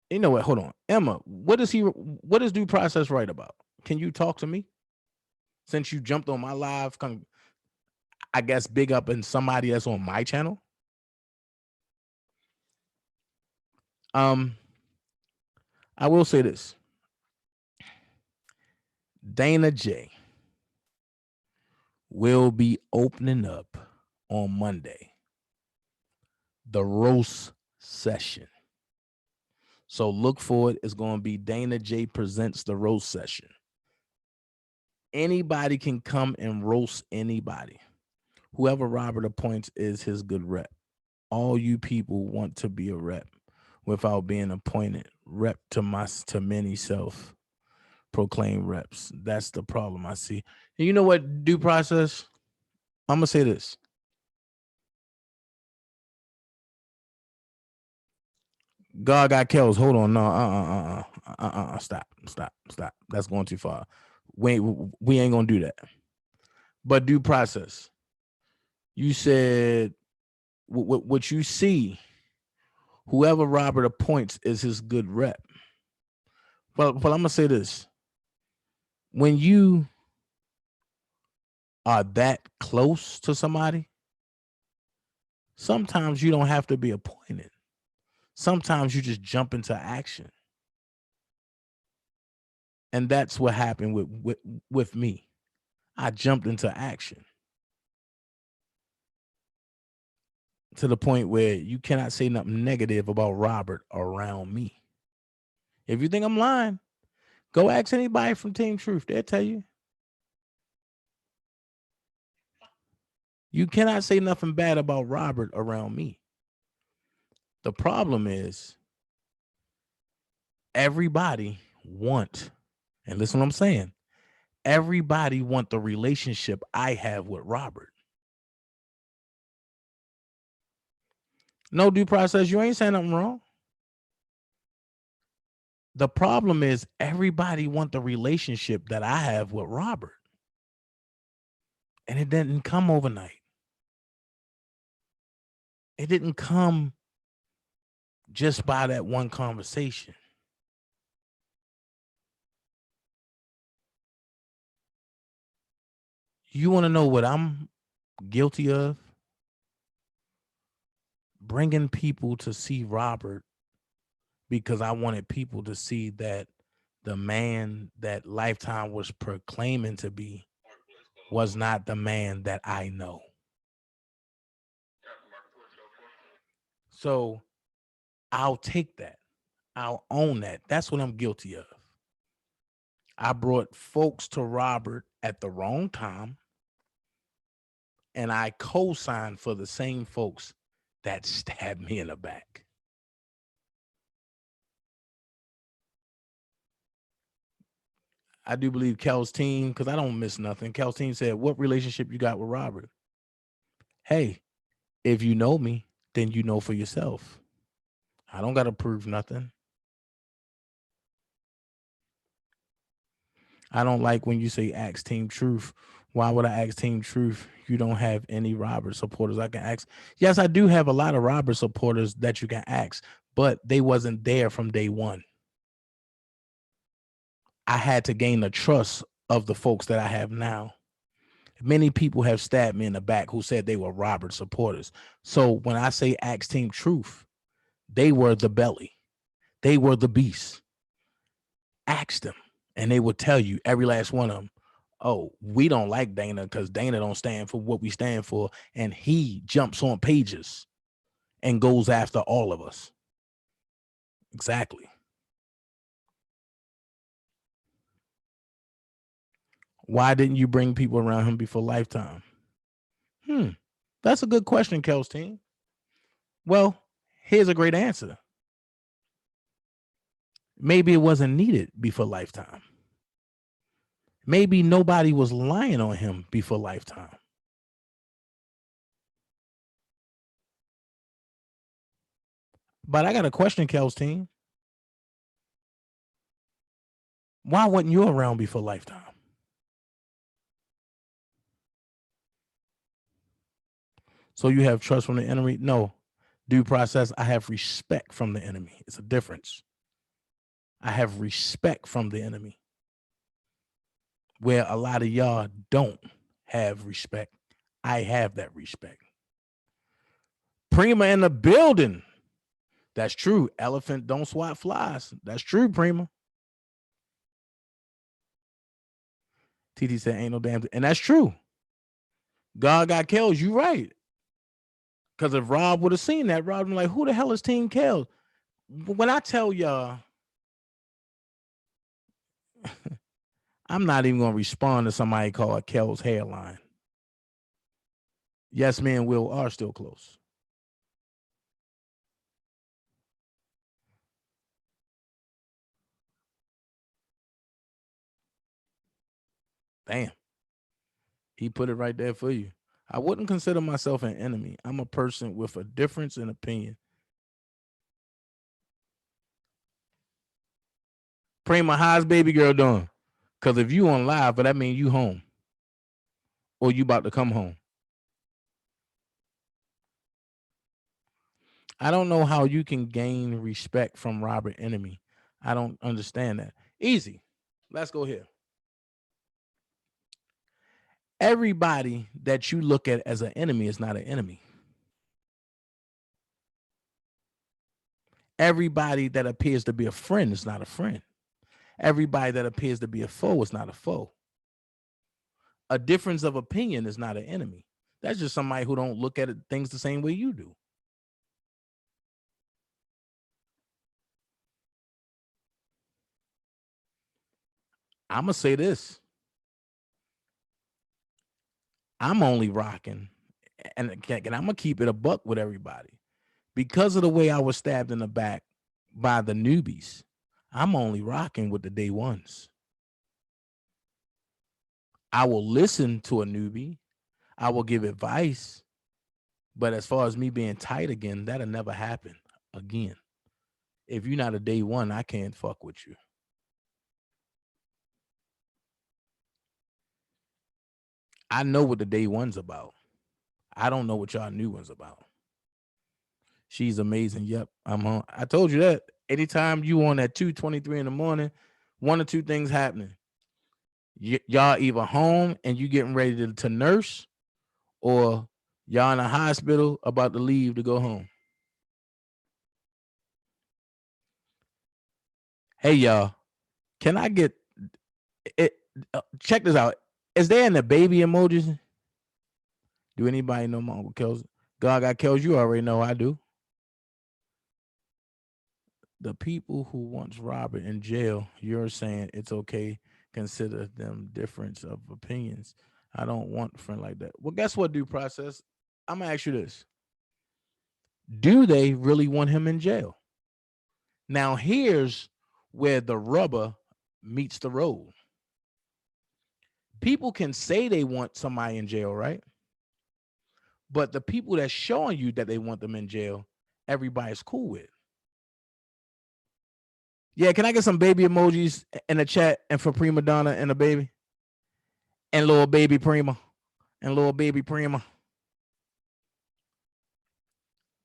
Speaker 1: you know what? Hold on. Emma, what is Due Process right about? Can you talk to me? Since you jumped on my live, I guess big up in somebody that's on my channel. I will say this. Dana J will be opening up on Monday the roast session. So look for it. It's going to be Dana J presents the roast session. Anybody can come and roast anybody. Whoever Robert appoints is his good rep. All you people want to be a rep without being appointed. Rep to many self-proclaimed reps. That's the problem I see. And you know what, Due Process? I'm going to say this. God got Kells. Hold on. No, stop. That's going too far. We ain't going to do that. But Due Process. You said what you see, whoever Robert appoints is his good rep. Well, I'm going to say this. When you are that close to somebody, sometimes you don't have to be appointed. Sometimes you just jump into action. And that's what happened with me. I jumped into action. To the point where you cannot say nothing negative about Robert around me. If you think I'm lying, go ask anybody from Team Truth. They'll tell you. You cannot say nothing bad about Robert around me. The problem is everybody want, and listen what I'm saying, everybody want the relationship I have with Robert. No, Due Process, you ain't saying nothing wrong. The problem is everybody want the relationship that I have with Robert. And it didn't come overnight. It didn't come just by that one conversation. You want to know what I'm guilty of? Bringing people to see Robert because I wanted people to see that the man that Lifetime was proclaiming to be was not the man that I know. So I'll take that. I'll own that. That's what I'm guilty of. I brought folks to Robert at the wrong time, and I co-signed for the same folks that stabbed me in the back. I do believe Kel's team, because I don't miss nothing. Kel's team said, what relationship you got with Robert? Hey, if you know me, then you know for yourself. I don't got to prove nothing. I don't like when you say ask Team Truth. Why would I ask Team Truth? You don't have any Robert supporters I can ask. Yes, I do have a lot of Robert supporters that you can ask, but they wasn't there from day one. I had to gain the trust of the folks that I have now. Many people have stabbed me in the back who said they were Robert supporters. So when I say ask Team Truth, they were the belly. They were the beast. Ask them, and they will tell you, every last one of them, oh, we don't like Dana because Dana don't stand for what we stand for. And he jumps on pages and goes after all of us. Exactly. Why didn't you bring people around him before Lifetime? That's a good question, Kel's team. Well, here's a great answer. Maybe it wasn't needed before Lifetime. Maybe nobody was lying on him before Lifetime. But I got a question, Kel's team. Why wasn't you around before Lifetime? So you have trust from the enemy? No. Due process, I have respect from the enemy. It's a difference. I have respect from the enemy. Where a lot of y'all don't have respect. I have that respect. Prima in the building. That's true. Elephant don't swat flies. That's true, Prima. TT said ain't no damn thing. And that's true. God got Kells. You right. Because if Rob would have seen that, Rob would be like, who the hell is Team Kells? When I tell y'all, I'm not even going to respond to somebody called Kel's hairline. Yes, me and Will are still close. Damn. He put it right there for you. I wouldn't consider myself an enemy. I'm a person with a difference in opinion. Prima, how's baby girl doing? Because if you on live, but that means you home. Or you about to come home. I don't know how you can gain respect from Robert Enemy. I don't understand that. Easy. Let's go here. Everybody that you look at as an enemy is not an enemy. Everybody that appears to be a friend is not a friend. Everybody that appears to be a foe is not a foe. A difference of opinion is not an enemy. That's just somebody who don't look at things the same way you do. I'm going to say this. I'm only rocking, and I'm going to keep it a buck with everybody. Because of the way I was stabbed in the back by the newbies, I'm only rocking with the day ones. I will listen to a newbie. I will give advice. But as far as me being tight again, that'll never happen again. If you're not a day one, I can't fuck with you. I know what the day one's about. I don't know what y'all new one's about. She's amazing. Yep, I'm on. I told you that. Anytime you on at 2:23 in the morning, one or two things happening. Y'all either home and you getting ready to nurse, or y'all in a hospital about to leave to go home. Hey, y'all, can I get it? Check this out. Is there in the baby emojis? Do anybody know my Uncle Kells? God got Kells. You already know I do. The people who wants Robert in jail, you're saying it's okay. Consider them difference of opinions. I don't want a friend like that. Well, guess what, due process? I'm gonna ask you this. Do they really want him in jail? Now, here's where the rubber meets the road. People can say they want somebody in jail, right? But the people that's showing you that they want them in jail, everybody's cool with. Yeah, can I get some baby emojis in the chat and for Prima Donna and a baby? And little baby Prima. And little baby Prima.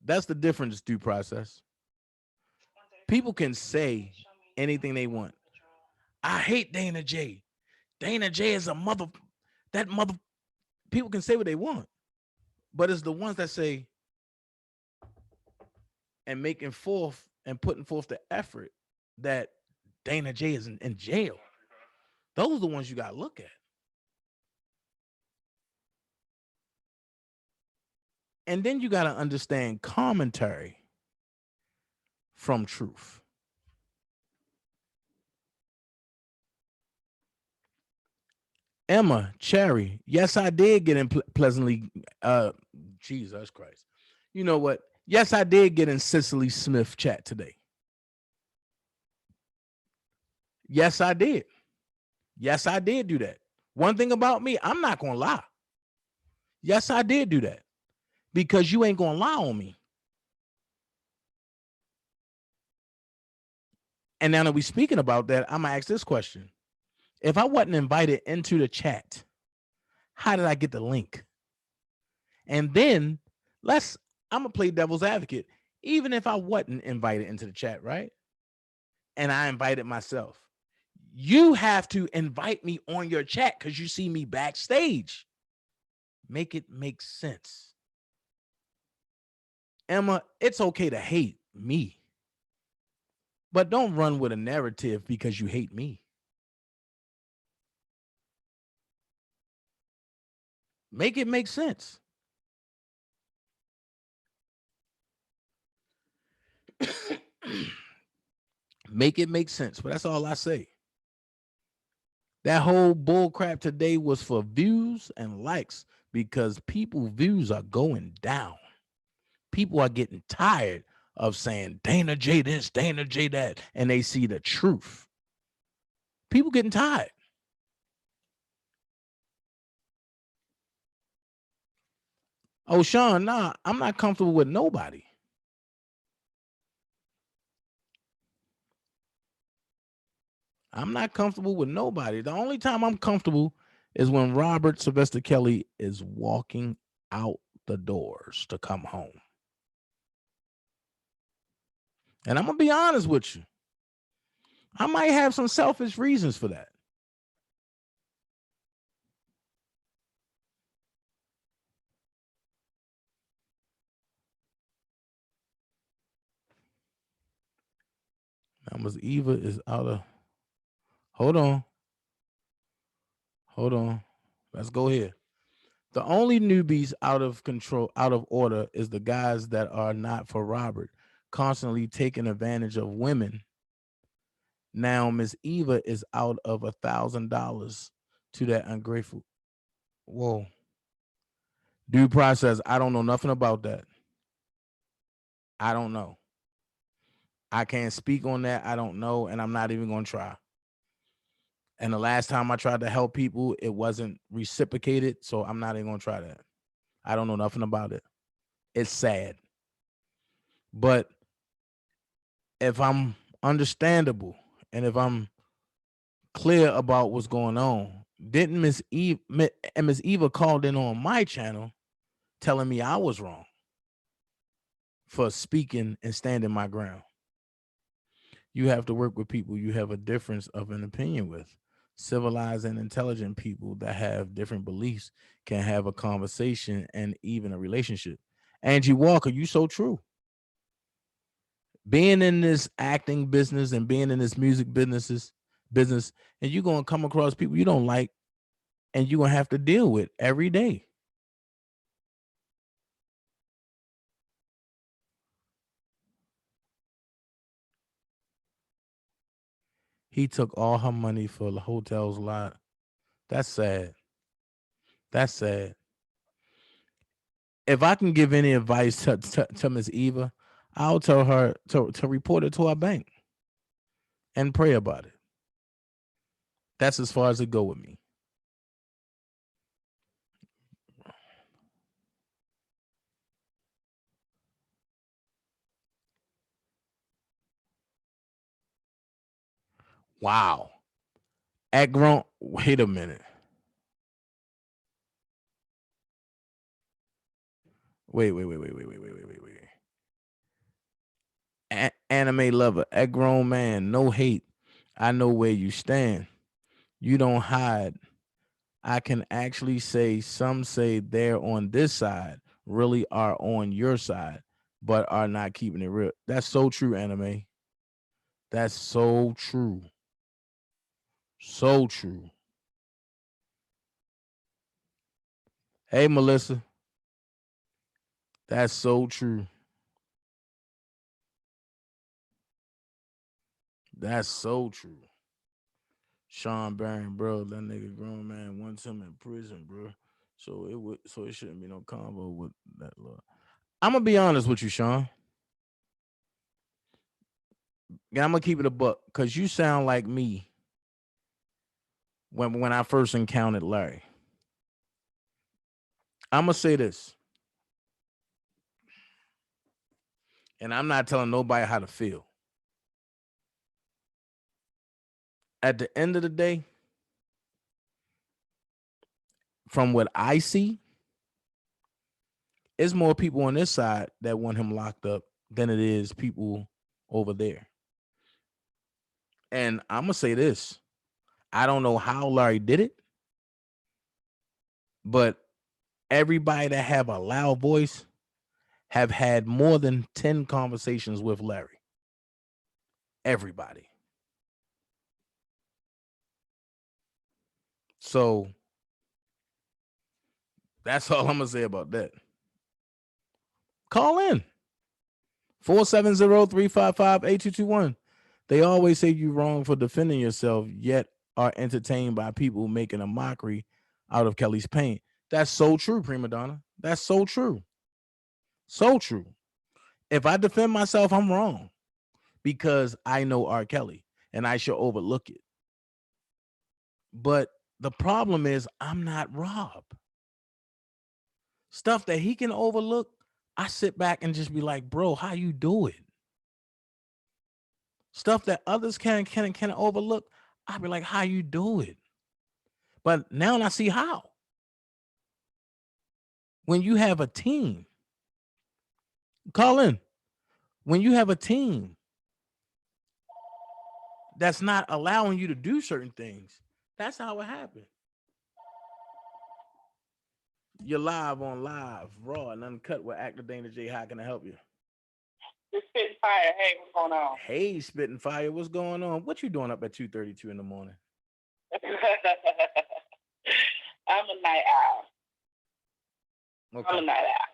Speaker 1: That's the difference, due process. People can say anything they want. I hate Dana J. Dana J is a mother. That mother. People can say what they want. But it's the ones that say and making forth and putting forth the effort that Dana J is in jail. Those are the ones you got to look at. And then you got to understand commentary from truth. Emma Cherry, yes, I did get in pleasantly. Jesus Christ. You know what? Yes, I did get in Cicely Smith chat today. Yes, I did. Yes, I did do that. One thing about me, I'm not going to lie. Yes, I did do that because you ain't going to lie on me. And now that we're speaking about that, I'm going to ask this question. If I wasn't invited into the chat, how did I get the link? And then I'm going to play devil's advocate. Even if I wasn't invited into the chat, right? And I invited myself, you have to invite me on your chat because you see me backstage. Make it make sense. Emma, it's okay to hate me, but don't run with a narrative because you hate me. Make it make sense. Make it make sense. But that's all I say. That whole bull crap today was for views and likes because people's views are going down. People are getting tired of saying Dana J this, Dana J that, and they see the truth. People getting tired. Oh, Sean, nah, I'm not comfortable with nobody. I'm not comfortable with nobody. The only time I'm comfortable is when Robert Sylvester Kelly is walking out the doors to come home. And I'm going to be honest with you. I might have some selfish reasons for that. Now, Miss Eva is out of... Hold on. Let's go here. The only newbies out of control, out of order, is the guys that are not for Robert, constantly taking advantage of women. Now, Miss Eva is out of $1,000 to that ungrateful. Whoa. Due process. I don't know nothing about that. I don't know. I can't speak on that. I don't know, and I'm not even going to try. And the last time I tried to help people, it wasn't reciprocated, so I'm not even going to try that. I don't know nothing about it. It's sad. But if I'm understandable and if I'm clear about what's going on, didn't Miss Eva called in on my channel telling me I was wrong for speaking and standing my ground. You have to work with people you have a difference of an opinion with. Civilized and intelligent people that have different beliefs can have a conversation and even a relationship. Angie Walker, you so true. Being in this acting business and being in this music business, and you're going to come across people you don't like and you're going to have to deal with every day. He took all her money for the hotel's lot. That's sad. That's sad. If I can give any advice to Miss Eva, I'll tell her to report it to our bank and pray about it. That's as far as it go with me. Wow. At grown, wait a minute. Wait. Anime lover, at grown man, no hate. I know where you stand. You don't hide. I can actually say some say they're on this side, really are on your side, but are not keeping it real. That's so true, anime. That's so true. So true. Hey, Melissa. That's so true. That's so true. Sean Barron, bro, that nigga grown man wants him in prison, bro. So it shouldn't be no combo with that law. I'm gonna be honest with you, Sean. And I'm gonna keep it a buck because you sound like me when I first encountered Larry. I'm gonna say this, and I'm not telling nobody how to feel. At the end of the day, from what I see, it's more people on this side that want him locked up than it is people over there. And I'm gonna say this: I don't know how Larry did it, but everybody that have a loud voice have had more than 10 conversations with Larry. Everybody. So that's all I'm gonna say about that. Call in 470-355-8221. They always say you wrong for defending yourself, yet are entertained by people making a mockery out of Kelly's pain. That's so true, prima donna. That's so true. So true. If I defend myself, I'm wrong because I know R. Kelly and I should overlook it. But the problem is I'm not Rob. Stuff that he can overlook, I sit back and just be like, bro, how you do it? Stuff that others can overlook, I'll be like, how you do it? But now I see how. When you have a team, call in. When you have a team that's not allowing you to do certain things, that's how it happened. You're live on live, raw and uncut with Actor Dana J. How can I help you?
Speaker 3: It's spitting fire. Hey, what's going on?
Speaker 1: Hey, spitting fire, what's going on? What you doing up at 2:32 in the morning?
Speaker 3: I'm a night owl.
Speaker 1: Okay.
Speaker 3: I'm a night owl.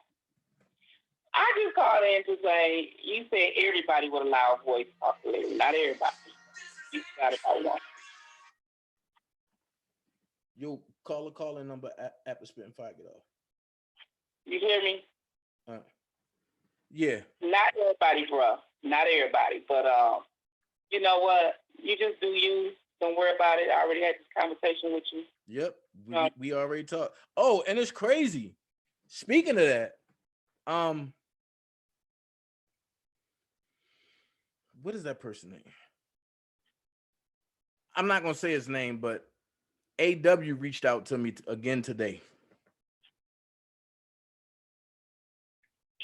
Speaker 3: I just called in to say you said everybody with a loud voice talk to Larry. Not everybody. You got it all wrong.
Speaker 1: Yo, call the calling number at the spitting fire. Get off.
Speaker 3: You hear me?
Speaker 1: Yeah.
Speaker 3: Not everybody, bro. Not everybody. But you know what? You just do you. Don't worry about it. I already had this conversation with you.
Speaker 1: Yep. We already talked. Oh, and it's crazy. Speaking of that, what is that person's name? I'm not gonna say his name, but AW reached out to me again today.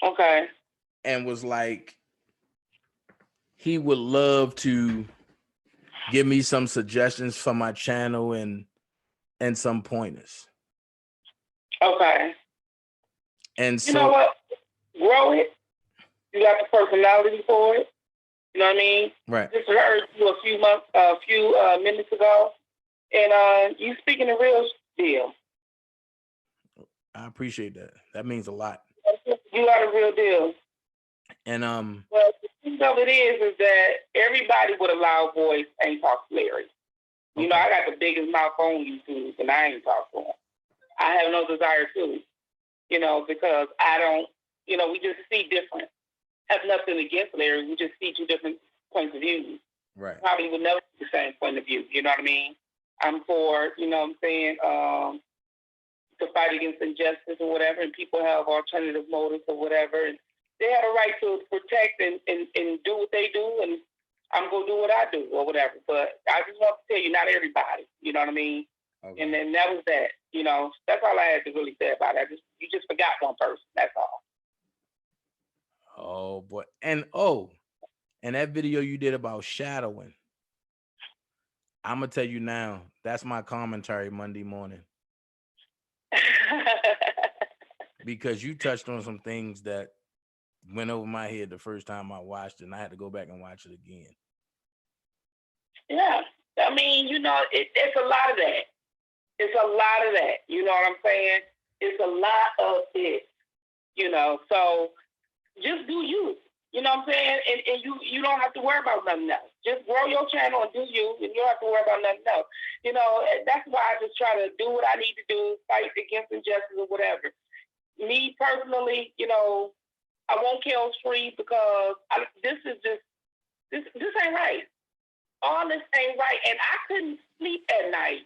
Speaker 3: Okay.
Speaker 1: And was like, he would love to give me some suggestions for my channel and some pointers.
Speaker 3: Okay.
Speaker 1: And so,
Speaker 3: you know what? Grow it. You got the personality for it. You know what I mean?
Speaker 1: Right.
Speaker 3: Just heard you a few minutes ago, and you speaking the real deal.
Speaker 1: I appreciate that. That means a lot.
Speaker 3: You got a real deal.
Speaker 1: And
Speaker 3: well, the thing of it is that everybody with a loud voice ain't talk to Larry. Okay. You know, I got the biggest mouth on YouTube, and I ain't talk to him. I have no desire to, you know, because I don't, you know, we just see different. Have nothing against Larry. We just see two different points of view.
Speaker 1: Right.
Speaker 3: Probably would never see the same point of view. You know what I mean? I'm for, you know what I'm saying, to fight against injustice or whatever, and people have alternative motives or whatever, and they have a right to protect and do what they do, and I'm going do what I do or whatever. But I just want to tell you, not everybody. You know what I mean?
Speaker 1: Okay.
Speaker 3: And then that was that. You know, that's all I had to really say about it. You just forgot one person. That's all.
Speaker 1: Oh boy. And that video you did about shadowing. I'm gonna tell you now, that's my commentary Monday morning. Because you touched on some things that went over my head the first time I watched it, and I had to go back and watch it again.
Speaker 3: Yeah. I mean, you know, it's a lot of that. It's a lot of that. You know what I'm saying? It's a lot of it. You know, so just do you. You know what I'm saying? And you don't have to worry about nothing else. Just grow your channel and do you, and you don't have to worry about nothing else. You know, and that's why I just try to do what I need to do, fight against injustice or whatever. Me personally, you know, I won't kill street because this ain't right. All this ain't right. And I couldn't sleep at night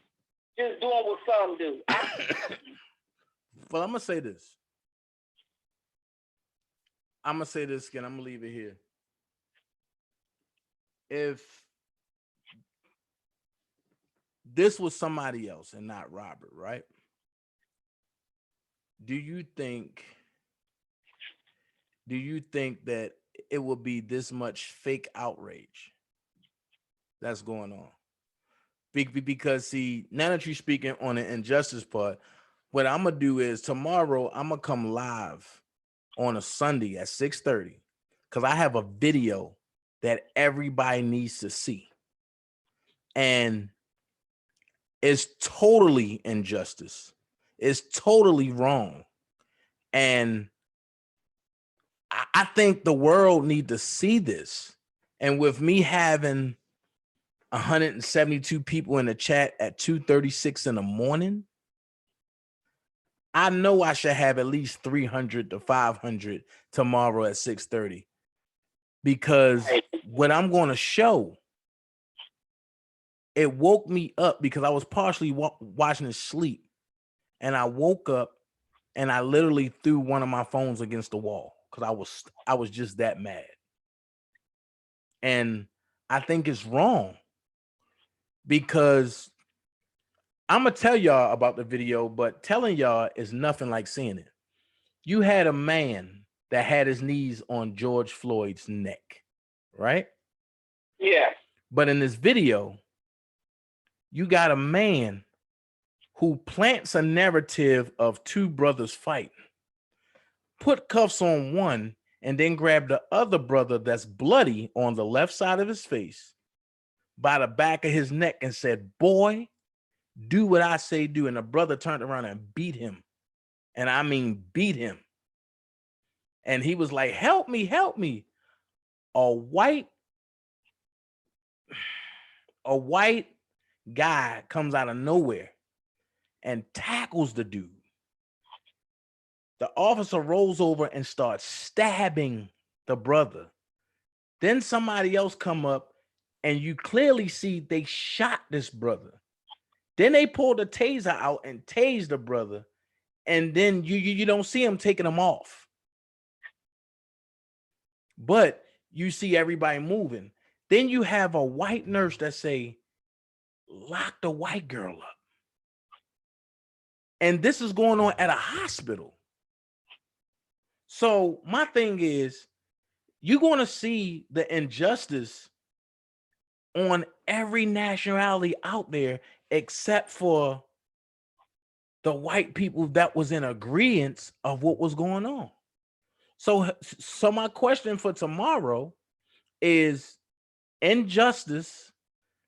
Speaker 3: just doing what some do.
Speaker 1: Well, I'm going to say this. I'm going to say this again. I'm going to leave it here. If this was somebody else and not Robert, right? Do you think that it would be this much fake outrage that's going on? Because see, now that you're speaking on the injustice part, what I'm gonna do is tomorrow I'm gonna come live on a Sunday at 6:30 because I have a video that everybody needs to see, and it's totally injustice. It's totally wrong, and I think the world need to see this. And with me having 172 people in the chat at 2:36 in the morning, I know I should have at least 300 to 500 tomorrow at 6:30, because what I'm going to show, it woke me up because I was partially watching it sleep, and I woke up and I literally threw one of my phones against the wall because I was just that mad. And I think it's wrong because I'm gonna tell y'all about the video, but telling y'all is nothing like seeing it. You had a man that had his knees on George Floyd's neck, right?
Speaker 3: Yeah.
Speaker 1: But in this video, you got a man who plants a narrative of two brothers fighting, put cuffs on one, and then grab the other brother that's bloody on the left side of his face by the back of his neck and said, "Boy, do what I say do." And the brother turned around and beat him. And I mean, beat him. And he was like, "Help me, help me." A white guy comes out of nowhere and tackles the dude. The officer rolls over and starts stabbing the brother. Then somebody else come up and you clearly see they shot this brother. Then they pulled the taser out and tased the brother. And then you don't see him taking him off. But you see everybody moving. Then you have a white nurse that say, "Lock the white girl up." And this is going on at a hospital. So my thing is, you're going to see the injustice on every nationality out there except for the white people that was in agreement of what was going on. So my question for tomorrow is injustice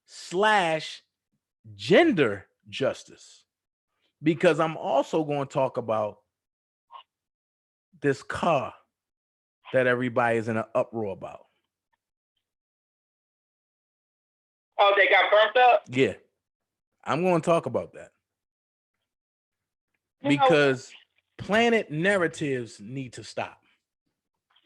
Speaker 1: / gender justice, because I'm also going to talk about this car that everybody is in an uproar about.
Speaker 3: Oh, they got burnt up?
Speaker 1: Yeah, I'm going to talk about that. Because planet narratives need to stop.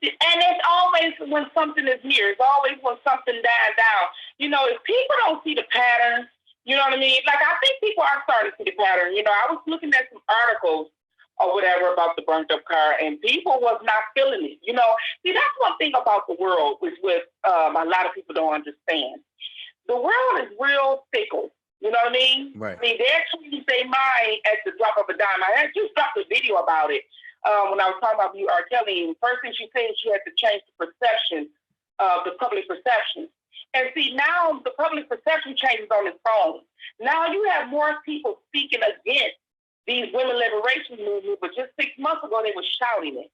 Speaker 3: And it's always when something is here. It's always when something dies down. You know, if people don't see the pattern, you know what I mean? Like, I think people are starting to see the pattern. You know, I was looking at some articles or whatever about the burnt up car, and people was not feeling it. You know, see, that's one thing about the world, which a lot of people don't understand. real fickle. You know what I mean?
Speaker 1: Right.
Speaker 3: I mean, they actually say mine at the drop of a dime. I had just dropped a video about it when I was talking about you, R. Kelly. And the first thing she said, she had to change the perception of the public perception. And see, now the public perception changes on its own. Now you have more people speaking against these women liberation movements, but just 6 months ago they were shouting it.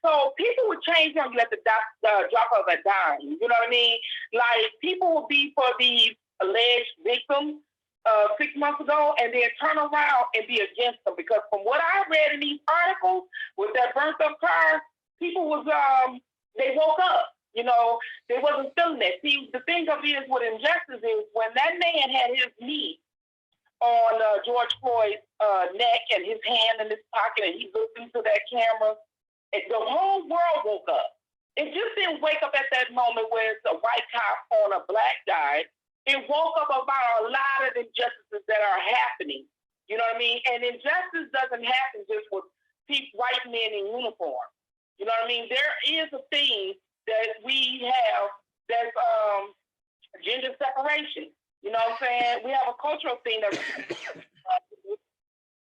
Speaker 3: So people would change on you at the drop of a dime. You know what I mean? Like, people will be for these alleged victims 6 months ago and then turn around and be against them, because from what I read in these articles with that burnt up car, people was they woke up. You know, they wasn't feeling that. See, the thing of it is, with injustice is, when that man had his knee on George Floyd's neck and his hand in his pocket, and he looked into that camera, and the whole world woke up. It just didn't wake up at that moment where it's a white cop on a black guy. It woke up about a lot of injustices that are happening. You know what I mean? And injustice doesn't happen just with white men in uniform. You know what I mean? There is a thing that we have that's gender separation. You know what I'm saying? We have a cultural thing that's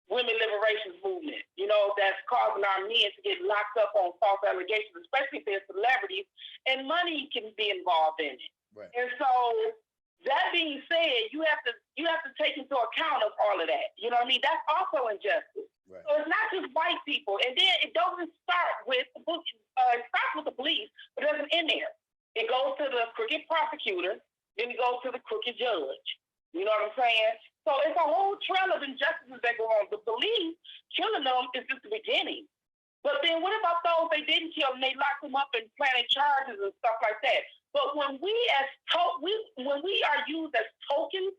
Speaker 3: women liberation movement, you know, that's causing our men to get locked up on false allegations, especially if they're celebrities, and money can be involved in it.
Speaker 1: Right.
Speaker 3: And so, that being said, you have to take into account of all of that. You know what I mean? That's also injustice.
Speaker 1: Right.
Speaker 3: So it's not just white people. And then it doesn't start with the police. It starts with the police, but it doesn't end there. It goes to the crooked prosecutor, then it goes to the crooked judge. You know what I'm saying? So it's a whole trail of injustices that go on. The police killing them is just the beginning. But then what about those they didn't kill and they locked them up and planted charges and stuff like that? But when we are used as tokens,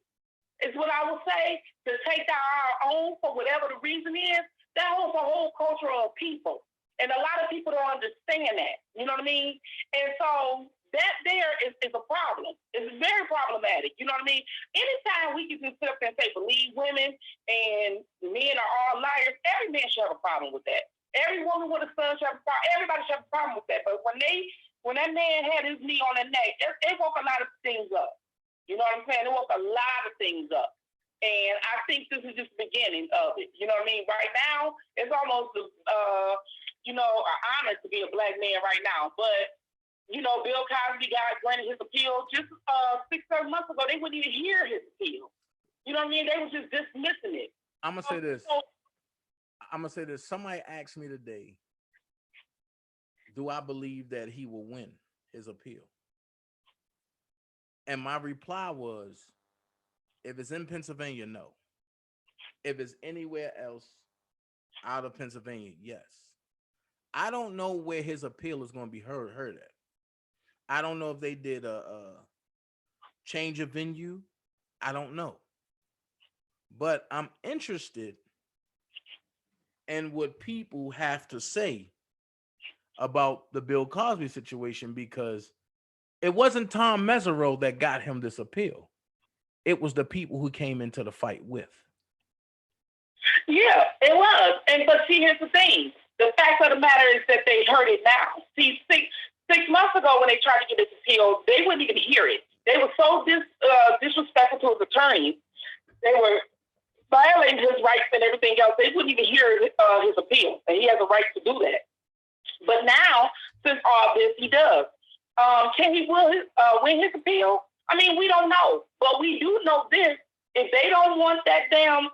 Speaker 3: is what I would say, to take down our own for whatever the reason is, that holds a whole culture of people. And a lot of people don't understand that. You know what I mean? And so that there is a problem. It's very problematic. You know what I mean? Anytime we can just sit up and say, believe women and men are all liars, every man should have a problem with that. Every woman with a son should have a problem. Everybody should have a problem with that. But when that man had his knee on the neck, it woke a lot of things up. You know what I'm saying? It woke a lot of things up. And I think this is just the beginning of it. You know what I mean? Right now, it's almost, an honor to be a black man right now. But, Bill Cosby got granted his appeal just 6-7 months ago. They wouldn't even hear his appeal. You know what I mean? They were just dismissing it.
Speaker 1: I'm going to say this. Somebody asked me today, do I believe that he will win his appeal? And my reply was, if it's in Pennsylvania, no. If it's anywhere else out of Pennsylvania, yes. I don't know where his appeal is going to be heard at. I don't know if they did a change of venue. I don't know. But I'm interested in what people have to say about the Bill Cosby situation, because it wasn't Tom Mesereau that got him this appeal. It was the people who came into the fight with.
Speaker 3: Yeah, it was. But see, here's the thing. The fact of the matter is that they heard it now. See, six months ago when they tried to get this appeal, they wouldn't even hear it. They were so disrespectful to his attorneys. They were violating his rights and everything else. They wouldn't even hear his appeal, and he has a right to do that. But now, since all this, he does. Can he win his appeal? I mean, we don't know. But we do know this. If they don't want that damn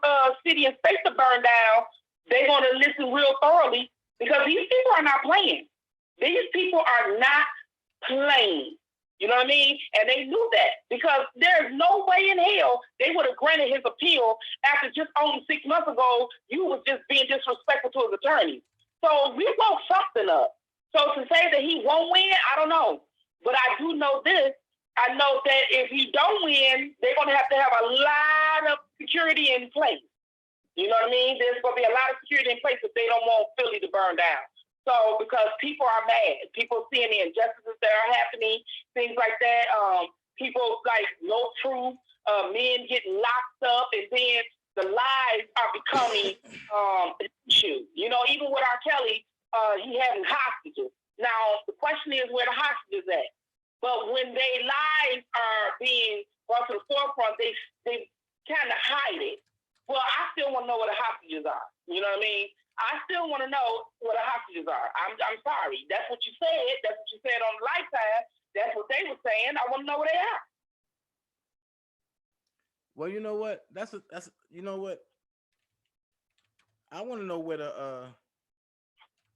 Speaker 3: city and state to burn down, they're going to listen real thoroughly, because these people are not playing. These people are not playing. You know what I mean? And they knew that, because there's no way in hell they would have granted his appeal after just only 6 months ago you was just being disrespectful to his attorney. So we woke something up. So to say that he won't win, I don't know. But I do know this. I know that if he don't win, they're going to have a lot of security in place. You know what I mean? There's going to be a lot of security in place if they don't want Philly to burn down. So, because people are mad. People seeing the injustices that are happening, things like that. People like no truth, men getting locked up, and then the lies are becoming an issue. You know, even with R. Kelly, he having hostages. Now, the question is where the hostages at? But when their lives are being brought to the forefront, they kind of hide it. Well, I still want to know what the hostages are. You know what I mean? I still want to know what the hostages are. I'm sorry. That's what you said. That's what you said on Lifetime. That's what they were saying. I want to know where they are.
Speaker 1: Well, you know what? That's you know what? I want to know where the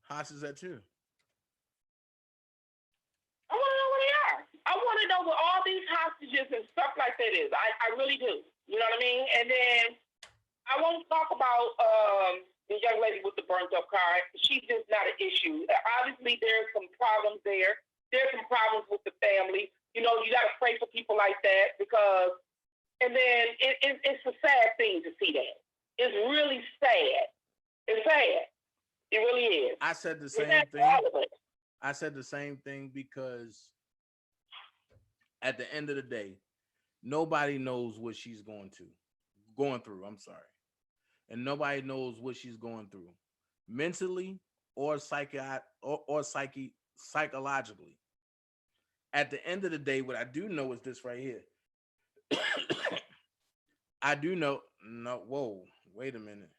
Speaker 1: hostages at too.
Speaker 3: I want to know where they are. I want to know what all these hostages and stuff like that is. I really do. You know what I mean? And then I won't talk about the young lady with the burnt up car. She's just not an issue. Obviously, there's some problems there. There's some problems with the family. You know, you got to pray for people like that because, and then it's a sad thing to see that. It's really sad. It's sad. It really is.
Speaker 1: I said the same thing. I said the same thing because at the end of the day, nobody knows what she's going through. I'm sorry. And nobody knows what she's going through mentally or psychologically. At the end of the day, what I do know is this right here. I do know. No, whoa, wait a minute.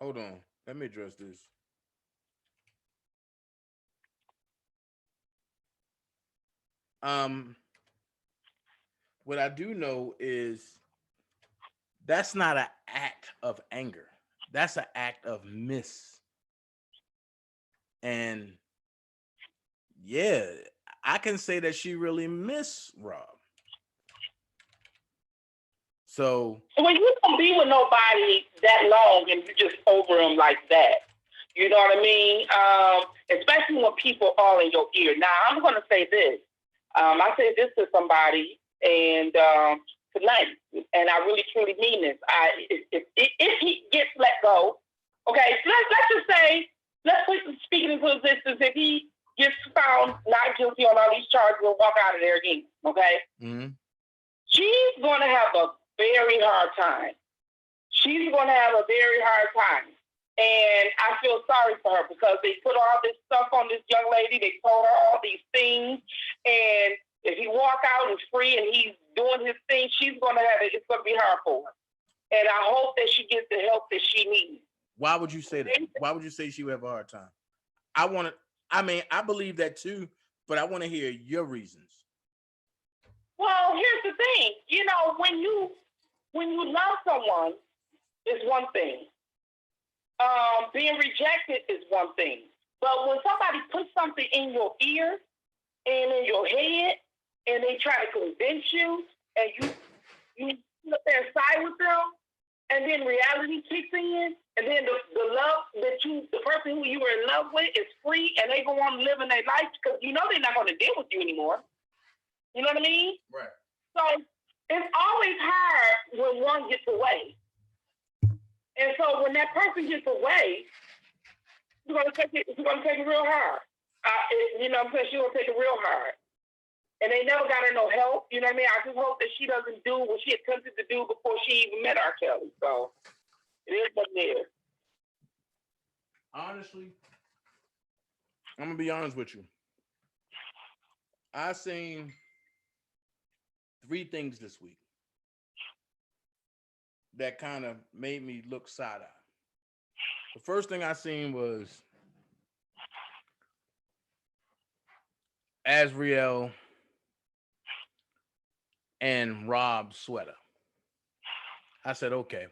Speaker 1: Hold on. Let me address this. What I do know is that's not an act of anger. That's an act of miss. And yeah, I can say that she really miss Rob. So
Speaker 3: when you don't be with nobody that long and you just over them like that, you know what I mean? Especially when people are in your ear. Now, I'm going to say this. I said this to somebody and tonight, and I really truly mean this. If he gets let go, okay, let's just say, let's put speaking into existence, if he gets found not guilty on all these charges and walk out of there again, okay?
Speaker 1: mm-hmm.
Speaker 3: She's going to have a very hard time. She's going to have a very hard time. And I feel sorry for her because they put all this stuff on this young lady. They told her all these things. And if he walk out and free and he's doing his thing, she's going to have it. It's going to be hard for her. And I hope that she gets the help that she needs.
Speaker 1: Why would you say that? Why would you say she would have a hard time? I believe that too, but I want to hear your reasons.
Speaker 3: Well, here's the thing. You know, when you love someone, is one thing. Being rejected is one thing. But when somebody puts something in your ear and in your head, and they try to convince you, and you sit there and side with them, and then reality kicks in, and then the love that the person who you were in love with is free, and they go on living their life because you know they're not going to deal with you anymore. You know what I mean?
Speaker 1: Right.
Speaker 3: So it's always hard when one gets away. And so when that person gets away, you're going to take it real hard. You know what I'm saying? She's going to take it real hard. And they never got her no help. You know what I mean? I just hope that she doesn't do what she attempted to do before she even met R. Kelly. So it is what it is.
Speaker 1: Honestly, I'm going to be honest with you. I seen 3 things this week that kind of made me look side-eye. The first thing I seen was Azriel and Rob sweater. I said, okay,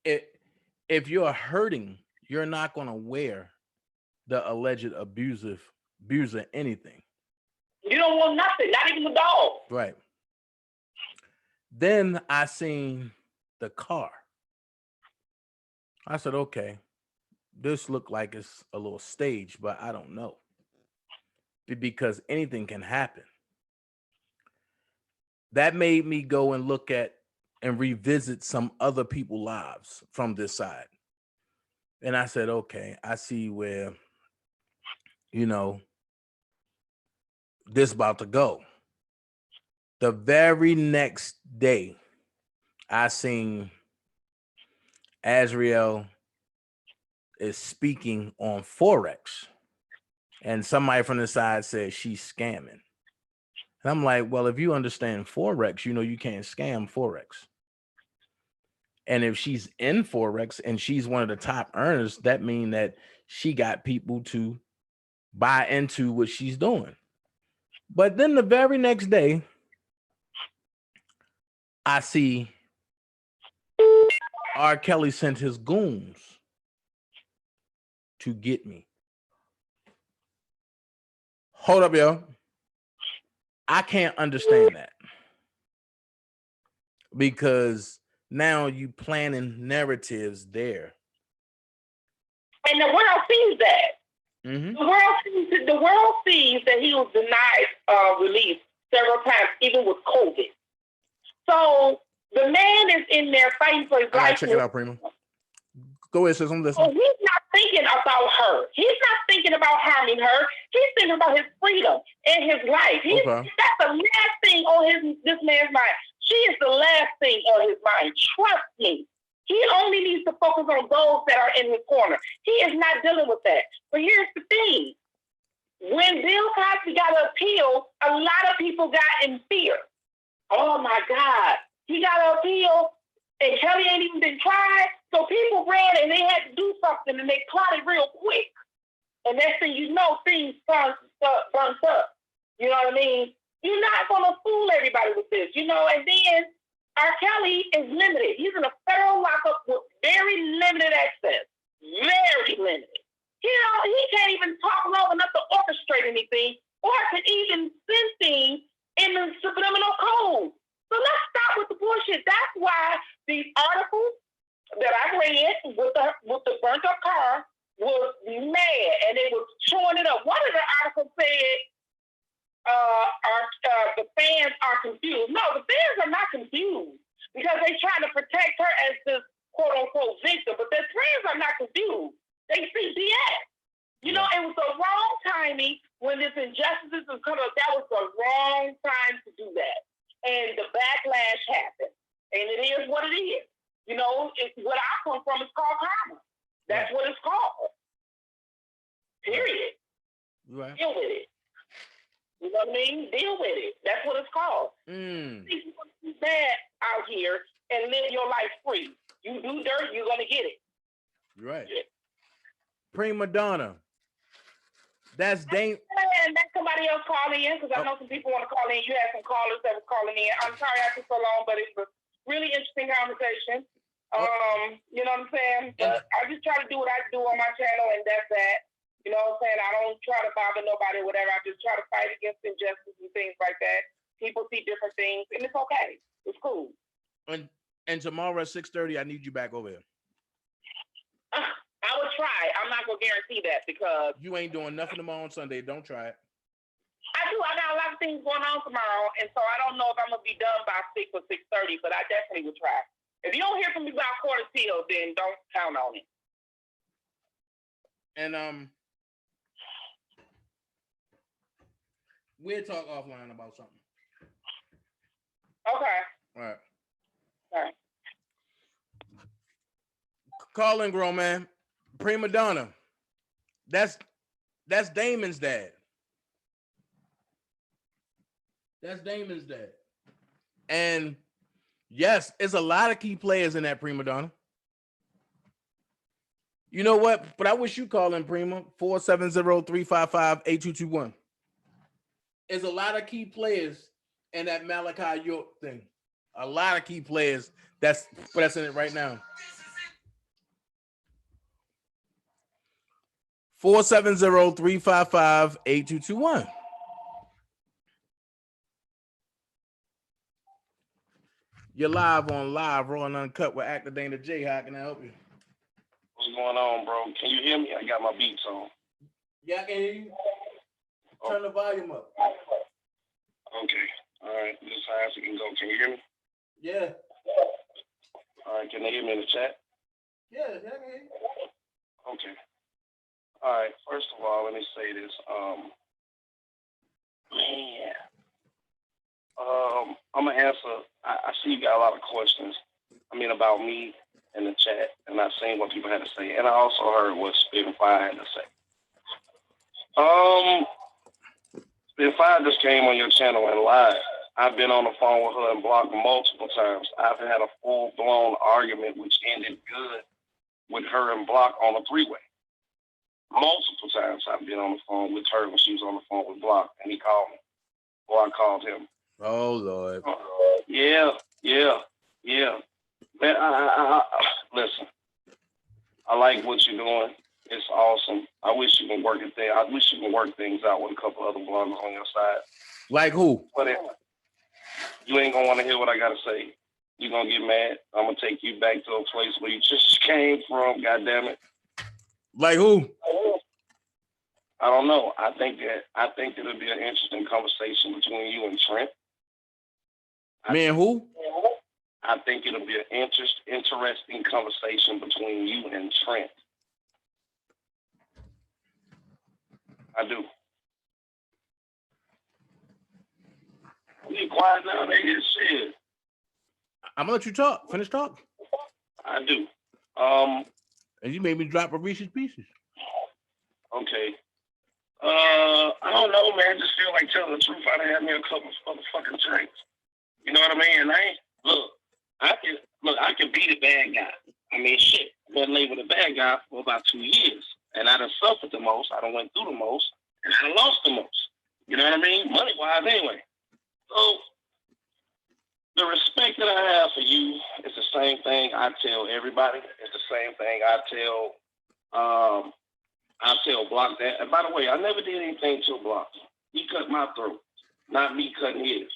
Speaker 1: if you're hurting, you're not going to wear the alleged abuser anything.
Speaker 3: You don't want nothing, not even the dog.
Speaker 1: Right. Then I seen the car. I said, okay, this looked like it's a little staged, but I don't know. Because anything can happen. That made me go and look at and revisit some other people's lives from this side. And I said, okay, I see where, you know, this about to go. The very next day, I seen Azriel is speaking on Forex. And somebody from the side said she's scamming. And I'm like, well, if you understand Forex, you know you can't scam Forex. And if she's in Forex and she's one of the top earners, that means that she got people to buy into what she's doing. But then the very next day, I see R. Kelly sent his goons to get me. Hold up, yo. I can't understand that. Because now you planning narratives there.
Speaker 3: And the world sees that.
Speaker 1: Mm-hmm.
Speaker 3: The world sees that he was denied release several times, even with COVID. So the man is in there fighting for his life.
Speaker 1: Check it out, Prima. Go ahead, sis. I'm listening.
Speaker 3: So he's not thinking about her. He's not thinking about harming her. He's thinking about his freedom and his life. That's the last thing on this man's mind. She is the last thing on his mind. Trust me. He only needs to focus on those that are in his corner. He is not dealing with that. But here's the thing. When Bill Cosby got an appeal, a lot of people got in fear. Oh, my God. He got an appeal, and Kelly ain't even been tried. So people ran, and they had to do something, and they plotted real quick. And next thing you know, things burnt up. You know what I mean? You're not going to fool everybody with this, you know? And then R. Kelly is limited. He's in a federal lockup with very limited access. Very limited. You know, he can't even talk long enough to orchestrate anything or to even send things in the subliminal code. So let's stop with the bullshit. That's why these articles that I read with the burnt up car was mad, and they was chewing it up. One of the articles said, the fans are confused. No, the fans are not confused because they try to protect her as this quote unquote victim, but the fans are not confused. They see BS. You know, it was the wrong timing when this injustice was coming up. That was the wrong time to do that. And the backlash happened. And it is what it is. You know, what I come from is called karma. That's what it's called. Period.
Speaker 1: Right.
Speaker 3: Deal with it. You know what I mean? Deal with it. That's what it's called. People be bad out here and live your life free. You do dirt, you're going to get it.
Speaker 1: Right. Yeah. Prima Donna. That's dangerous.
Speaker 3: And that's somebody else calling in, because I know some people want to call in. You had some callers that was calling in. I'm sorry I took so long, but it was a really interesting conversation. You know what I'm saying? But I just try to do what I do on my channel, and that's that. You know what I'm saying? I don't try to bother nobody or whatever. I just try to fight against injustice and things like that. People see different things, and it's okay. It's cool.
Speaker 1: And tomorrow at 6:30, I need you back over here.
Speaker 3: I would try. I'm not going to guarantee that because...
Speaker 1: You ain't doing nothing tomorrow on Sunday. Don't try it.
Speaker 3: I do. I got a lot of things going on tomorrow, and so I don't know if I'm going to be done by 6 or 6:30, but I definitely will try. If you don't hear from me by 4:45, then don't count on it.
Speaker 1: And we'll talk offline about something.
Speaker 3: Okay.
Speaker 1: All right.
Speaker 3: All right.
Speaker 1: Call in, grown man. Prima Donna. That's Damon's dad. That's Damon's dad. And yes, it's a lot of key players in that Prima Donna. You know what? But I wish you call in, Prima. 470-355-8221. There's a lot of key players in that Malachi York thing. A lot of key players that's in it right now. 470-355-8221. You're live on Live, Raw and Uncut with Actor Dana J. How can I help you?
Speaker 4: What's going on, bro? Can you hear me? I got my beats on.
Speaker 1: Yeah, I can hear you. Turn the volume up.
Speaker 4: Okay. All right. This is how it can go. Can you hear me?
Speaker 1: Yeah.
Speaker 4: All right. Can they hear me in the chat?
Speaker 1: Yeah, I can hear you.
Speaker 4: Okay. All right. First of all, let me say this. I'm gonna answer. I see you got a lot of questions. About me in the chat, and I seen what people had to say, and I also heard what Spitting Fire had to say. If I just came on your channel and lied, I've been on the phone with her and blocked multiple times. I've had a full-blown argument which ended good with her and Block on a three-way. Multiple times I've been on the phone with her when she was on the phone with Block, and he called me. Or I called him.
Speaker 1: Oh Lord.
Speaker 4: Yeah. Man, listen. I like what you're doing. It's awesome. I wish you can work it there. I wish you can work things out with a couple other blondes on your side.
Speaker 1: Like who?
Speaker 4: But you ain't gonna want to hear what I gotta say. You're gonna get mad. I'm gonna take you back to a place where you just came from. God damn it.
Speaker 1: Like who?
Speaker 4: I don't know. I think it'll be an interesting conversation between you and Trent.
Speaker 1: Me and who?
Speaker 4: I think it'll be an interesting conversation between you and Trent. I do. Be quiet now, nigga. Shit.
Speaker 1: I'm gonna let you talk. Finish talk.
Speaker 4: I do.
Speaker 1: And you made me drop a Reese's Pieces.
Speaker 4: Okay. I don't know, man. I just feel like telling the truth. I done had me a couple of motherfucking drinks. You know what I mean? And I can be the bad guy. I mean, shit. I've been labeled a bad guy for about 2 years. And I done suffered the most. I done went through the most. And I done lost the most. You know what I mean? Money-wise, anyway. So, the respect that I have for you is the same thing I tell everybody. It's the same thing I tell Block that. And by the way, I never did anything to Block. He cut my throat, not me cutting his.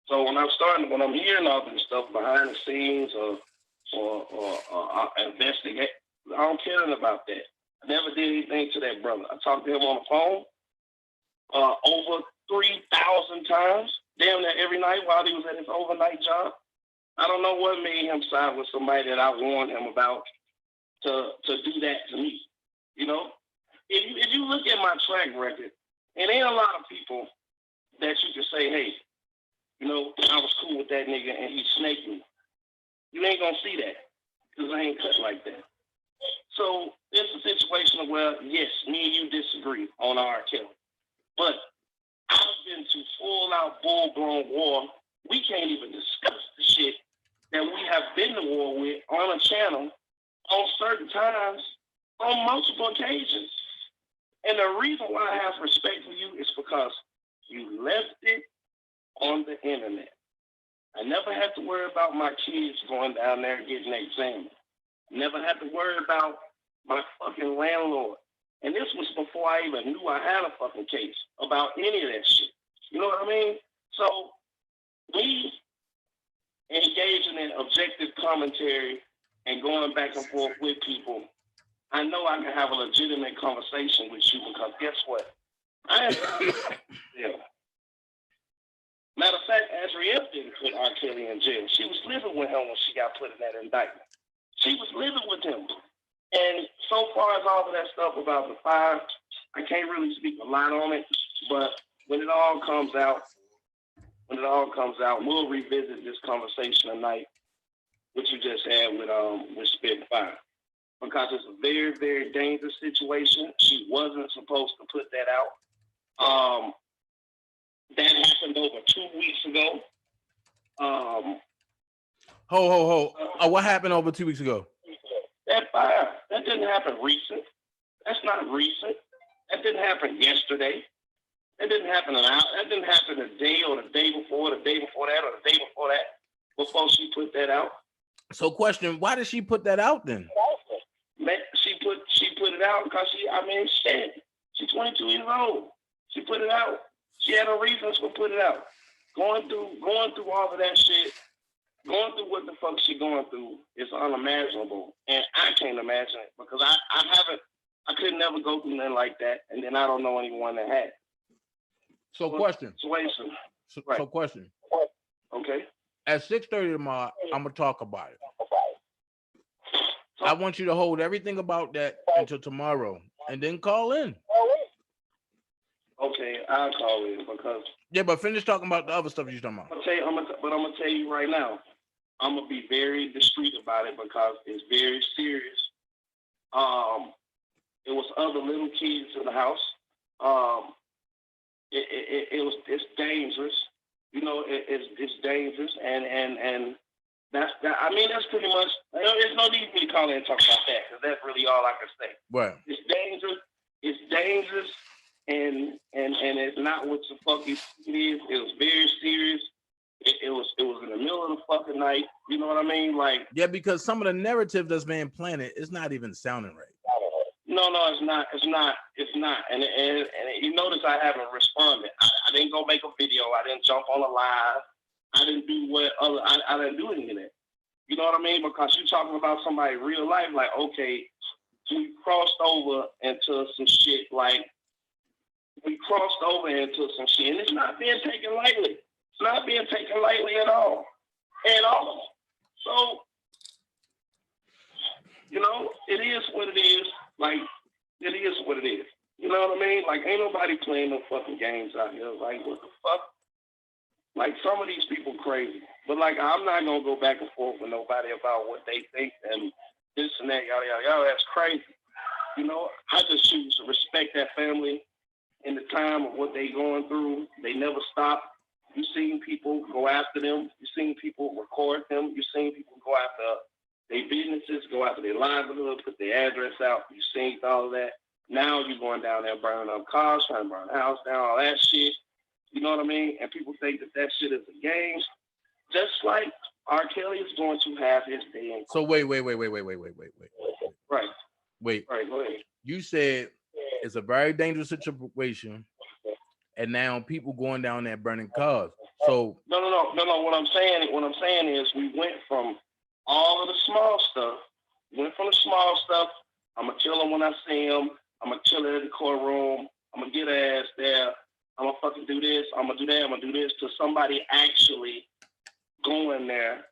Speaker 4: So when I'm hearing all this stuff behind the scenes or investigate, I don't care about that. I never did anything to that brother. I talked to him on the phone over 3,000 times, damn near every night while he was at his overnight job. I don't know what made him side with somebody that I warned him about to do that to me. You know, if you look at my track record, it ain't a lot of people that you can say, hey, you know, I was cool with that nigga and he snaked me. You ain't gonna see that because I ain't cut like that. So it's a situation where, yes, me and you disagree on R. Kelly. But I've been to full-out, full-blown war. We can't even discuss the shit that we have been to war with on a channel on certain times on multiple occasions. And the reason why I have respect for you is because you left it on the internet. I never had to worry about my kids going down there getting examined. Never had to worry about my fucking landlord. And this was before I even knew I had a fucking case about any of that shit. You know what I mean? So me engaging in objective commentary and going back and forth with people, I know I can have a legitimate conversation with you because guess what? I am yeah. Matter of fact, Azriel didn't put R. Kelly in jail. She was living with him when she got put in that indictment. She was living with him. And so far as all of that stuff about the fire, I can't really speak a lot on it. But when it all comes out, we'll revisit this conversation tonight, which you just had with Spitfire. Because it's a very, very dangerous situation. She wasn't supposed to put that out. That happened over 2 weeks ago.
Speaker 1: What happened over 2 weeks ago?
Speaker 4: That fire. That didn't happen recent. That's not recent. That didn't happen yesterday. That didn't happen an hour. That didn't happen a day or the day before, the day before that, or the day before that, before she put that out.
Speaker 1: So question, why did she put that out then?
Speaker 4: She put it out because she's 22 years old. She put it out. She had her reasons for putting it out. Going through all of that shit, going through what the fuck she going through is unimaginable. And I can't imagine it because I could never go through nothing like that. And then I don't know anyone that had.
Speaker 1: So question.
Speaker 4: Right.
Speaker 1: So question.
Speaker 4: Okay.
Speaker 1: At 6:30 tomorrow, I'm gonna talk about it. I want you to hold everything about that until tomorrow and then call in.
Speaker 4: Okay, I'll call in because
Speaker 1: but finish talking about the other stuff you're talking about.
Speaker 4: I'm gonna tell you right now, I'm gonna be very discreet about it because it's very serious. It was other little kids in the house. it's dangerous. You know, it's dangerous, and that's that. I mean, that's pretty much. There's no need for me to call in and talk about that because that's really all I can say.
Speaker 1: Right.
Speaker 4: It's dangerous. It's dangerous, and it's not what the fuck it is. It was very serious. It was in the middle of the fucking night. You know what I mean? Like,
Speaker 1: Yeah, because some of the narrative that's being planted is not even sounding right.
Speaker 4: no, it's not. And you notice I haven't responded. I didn't go make a video. I didn't jump on a live. I didn't do I didn't do any of that. You know what I mean? Because you're talking about somebody real life. Like, okay, we crossed over into some shit. Like, and it's not being taken lightly. It's not being taken lightly at all. So, you know, it is what it is. Like, it is what it is. You know what I mean? Like, ain't nobody playing no fucking games out here. Like, what the fuck? Like, some of these people crazy. But, like, I'm not going to go back and forth with nobody about what they think and this and that, yada, yada, yada. That's crazy. You know, I just choose to respect that family in the time of what they going through. They never stop. You've seen people go after them. You've seen people record them. You've seen people go after their businesses, go after their livelihood, put their address out. You've seen all of that. Now you're going down there burning up cars, trying to burn the house down, all that shit. You know what I mean? And people think that shit is a game. Just like R. Kelly is going to have his day in court.
Speaker 1: So wait.
Speaker 4: Right.
Speaker 1: Wait.
Speaker 4: Right, go ahead.
Speaker 1: You said it's a very dangerous situation, and now people going down there burning cars. So
Speaker 4: No. What I'm saying is we went from all of the small stuff. I'm gonna kill him when I see him. I'm gonna kill her in the courtroom. I'm gonna get her ass there. I'm gonna fucking do this. I'm gonna do that. I'm gonna do this. To somebody actually going there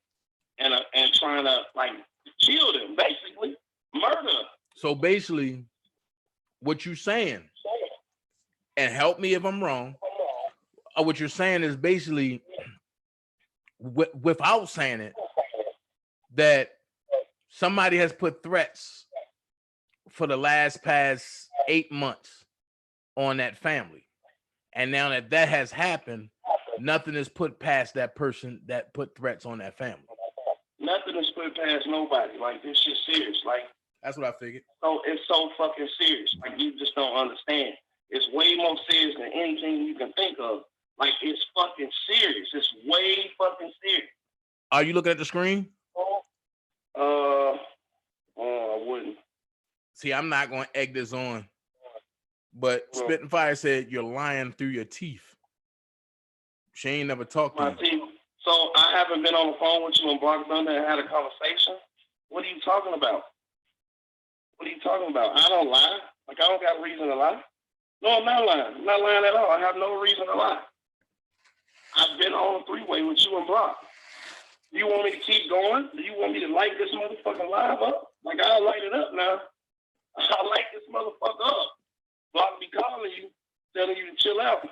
Speaker 4: and trying to like kill them, basically murder.
Speaker 1: So basically, what you're saying, and help me if I'm wrong, what you're saying is basically, without saying it, that somebody has put threats for the past 8 months on that family. And now that has happened, nothing is put past that person that put threats on that family.
Speaker 4: Nothing is put past nobody. Like, this shit's serious. Like,
Speaker 1: that's what I figured.
Speaker 4: So it's so fucking serious. Like, you just don't understand. It's way more serious than anything you can think of. Like, it's fucking serious. It's way fucking serious.
Speaker 1: Are you looking at the screen?
Speaker 4: I wouldn't.
Speaker 1: See, I'm not going to egg this on. But Spitting Fire said you're lying through your teeth. She ain't never talked to you.
Speaker 4: Teeth. So I haven't been on the phone with you and Block Thunder and had a conversation. What are you talking about? I don't lie. Like, I don't got a reason to lie. No, I'm not lying. I'm not lying at all. I have no reason to lie. I've been on a three-way with you and Block. Do you want me to keep going? Do you want me to light this motherfucking live up? Like, I'll light it up now. I'll light this motherfucker up. Block be calling you, telling you to chill out.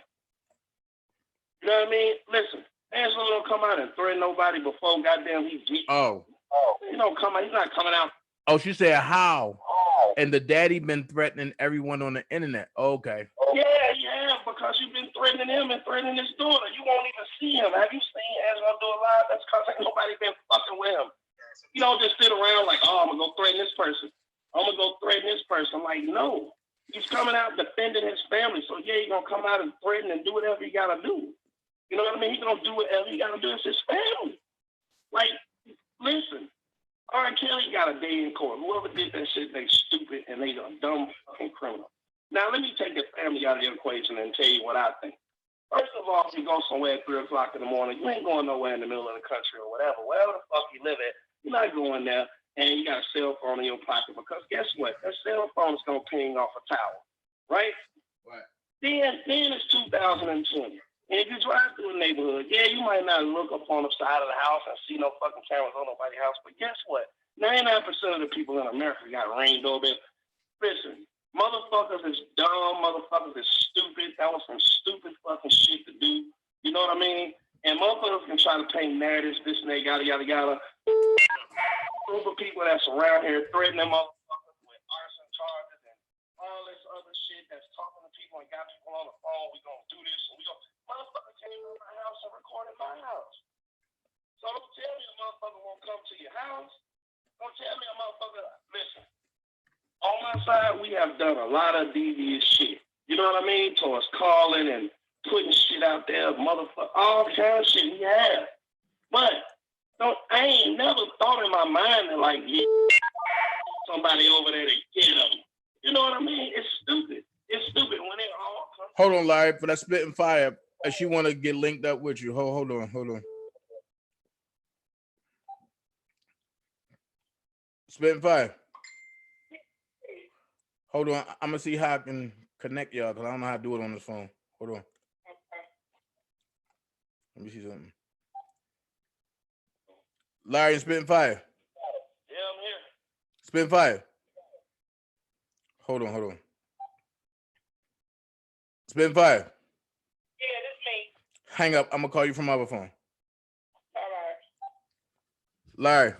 Speaker 4: You know what I mean? Listen, Angelo don't come out and threaten nobody before goddamn he beat.
Speaker 1: Oh.
Speaker 4: He don't come out. He's not coming out.
Speaker 1: Oh, she said how? And the daddy been threatening everyone on the internet. Okay.
Speaker 4: Yeah, because you've been threatening him and threatening his daughter. You won't even see him. Have you seen Angelo do a live? That's because ain't nobody been fucking with him. You don't just sit around like, oh, I'm going to go threaten this person. I'm going to go threaten this person. I'm like, no. He's coming out defending his family. So, yeah, he's going to come out and threaten and do whatever he got to do. You know what I mean? He's going to do whatever he got to do. It's his family. Like, listen, R. Kelly got a day in court. Whoever did that shit, they stupid and they a dumb fucking criminal. Now, let me take the family out of the equation and tell you what I think. First of all, if you go somewhere at 3 o'clock in the morning, you ain't going nowhere in the middle of the country or whatever. Wherever the fuck you live at, you're not going there and you got a cell phone in your pocket because guess what? That cell phone is going to ping off a tower, right?
Speaker 1: Right.
Speaker 4: Then it's 2020. And if you drive through a neighborhood, yeah, you might not look up on the side of the house and see no fucking cameras on nobody's house, but guess what? 99% of the people in America got Ring doorbell. Listen, motherfuckers is dumb, motherfuckers is stupid. That was some stupid fucking shit to do. You know what I mean? And motherfuckers can try to paint narratives, this and that, yada, yada, yada. Group of people that's around here threatening motherfuckers with arson charges and all this other shit that's talking to people and got people on the phone. We're going to do this. gonna come to your house. Don't tell me a motherfucker. Listen, on my side, we have done a lot of devious shit. You know what I mean? Towards calling and putting shit out there, motherfucker, all kind of shit we have. But I ain't never thought in my mind that like, yeah, somebody over there to get them. You know what I mean? It's stupid. It's stupid when it all comes.
Speaker 1: Hold on, Larry, for that spitting fire. She want to get linked up with you. Hold on. Spitting fire. Hold on. I'm gonna see how I can connect y'all because I don't know how to do it on this phone. Hold on. Let me see something. Larry and Spitting fire.
Speaker 4: Yeah, I'm here.
Speaker 1: Spitting fire. Hold on. Spitting fire.
Speaker 3: Yeah, this me.
Speaker 1: Hang up. I'm gonna call you from my other phone.
Speaker 3: All right.
Speaker 1: Larry.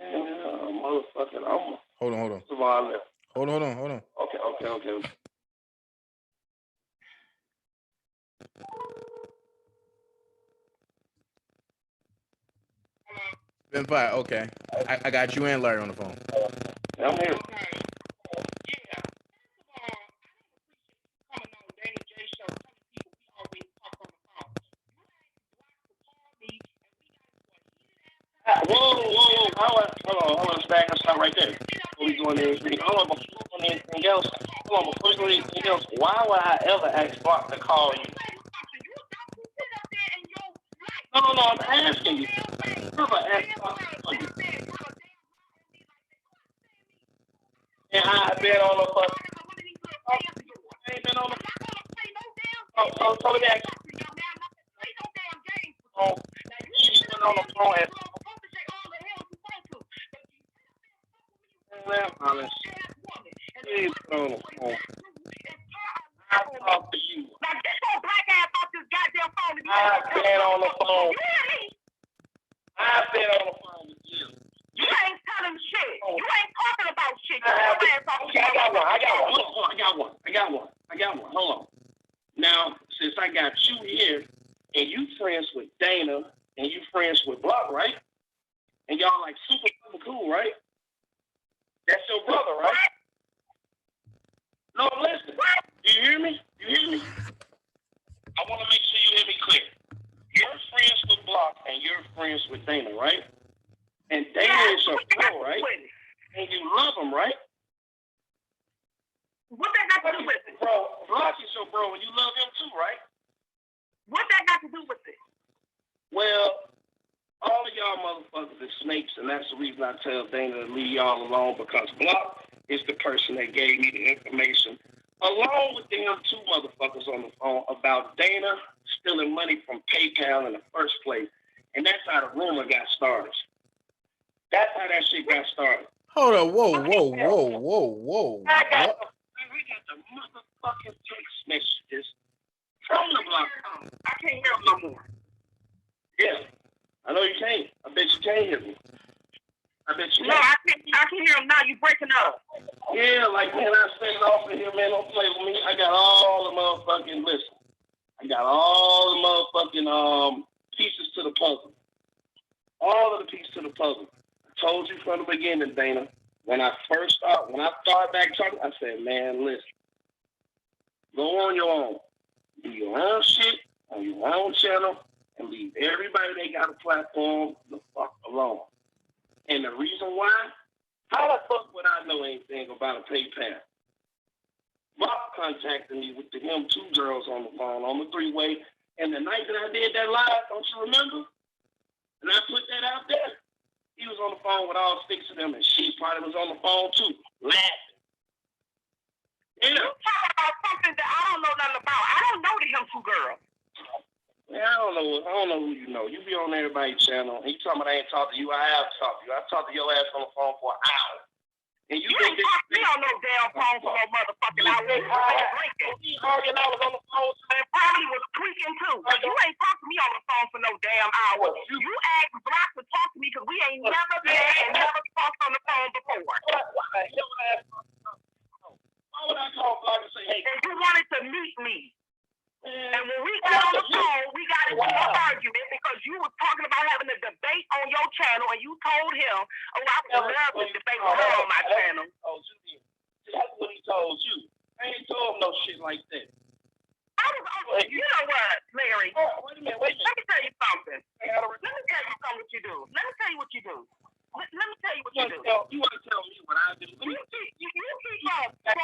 Speaker 4: Motherfucking, I'm.
Speaker 1: Hold on. Hold on.
Speaker 4: Okay.
Speaker 1: Spitting fire. Okay. I got you and Larry on the phone.
Speaker 4: I'm here.
Speaker 3: Okay. Yeah. First of all, I don't appreciate you coming on Danny J show telling people we always talk on the phone. You ain't blocked to call me, and we got into a heated ass.
Speaker 4: Hold on. Stack and stop right there. Before we go into anything, hold on. Before we go into anything else, why would I ever ask Block to call you? No, I'm asking you. Never ask Block to call you. And I've been on the bus. I ain't been on the bus. So let me ask you. You've been on the phone and please been on the phone. I talk to you.
Speaker 3: Now get your black ass off this goddamn phone.
Speaker 4: I've been on the phone. I've been on the phone with you.
Speaker 3: You ain't telling shit. You ain't talking about shit.
Speaker 4: I got one. Hold on. Now, since I got you here, and you friends with Dana, and you friends with Block, right? And y'all like super cool, right? That's your brother, right? No, listen. Do you hear me? I want to make sure you hear me clear. You're friends with Block, and you're friends with Dana, right? And Dana is your bro, right? And you love him, right?
Speaker 3: What that got to do with it?
Speaker 4: Bro, Block is your bro, and you love him too, right?
Speaker 3: What that got to do with it?
Speaker 4: Well, all of y'all motherfuckers are snakes, and that's the reason I tell Dana to leave y'all alone, because Block is the person that gave me the information, along with them two motherfuckers on the phone, about Dana stealing money from PayPal in the first place. And that's how the rumor got started. That's how that shit got started.
Speaker 1: Hold on. Whoa.
Speaker 4: We got the motherfucking text messages from the Block.
Speaker 3: I can't hear him no more.
Speaker 4: Yeah. I know you can't. I bet you can't hear me. I bet you
Speaker 3: No, I can hear him now. You breaking up.
Speaker 4: Yeah, like, man, I stayed off of here, man. Don't play with me. I got all the motherfucking, listen. I got all the motherfucking pieces to the puzzle. All of the pieces to the puzzle. I told you from the beginning, Dana. When I started back talking, I said, man, listen. Go on your own. Do your own shit on your own channel and leave everybody that got a platform the fuck alone. And the reason why, how the fuck would I know anything about a PayPal? Bob contacted me with them two girls on the phone, on the three-way, and the night that I did that live, don't you remember? And I put that out there. He was on the phone with all six of them, and she probably was on the phone too, laughing.
Speaker 3: You talking about something that I don't know nothing about. I don't know them two girls.
Speaker 4: Man, I don't know who you know. You be on everybody's channel, and you talking about I ain't talked to you. I have talked to you. I talked to your ass on the phone for an hour. And you
Speaker 3: ain't talked to me on no damn phone for no motherfucking hour.
Speaker 4: You arguing I was on the phone.
Speaker 3: And probably was tweaking too. But you ain't talked to me on the phone for no damn hour. You asked Block to talk to me because we ain't never met and never talked on the phone before.
Speaker 4: Why would I call Block and say, hey?
Speaker 3: And you wanted to meet me. And when we got on the phone, we got into an argument because you was talking about
Speaker 5: about having a debate on your channel, and you told him, "Oh, I would love to debate with her on my channel."
Speaker 4: That's what he told you. I ain't told him no shit like that.
Speaker 5: You know what, Larry?
Speaker 4: Wait a minute.
Speaker 5: Let me tell you something. What you do. Let me tell you what you do. Let me tell you what you do.
Speaker 4: You want to tell me what I do?
Speaker 5: You keep on so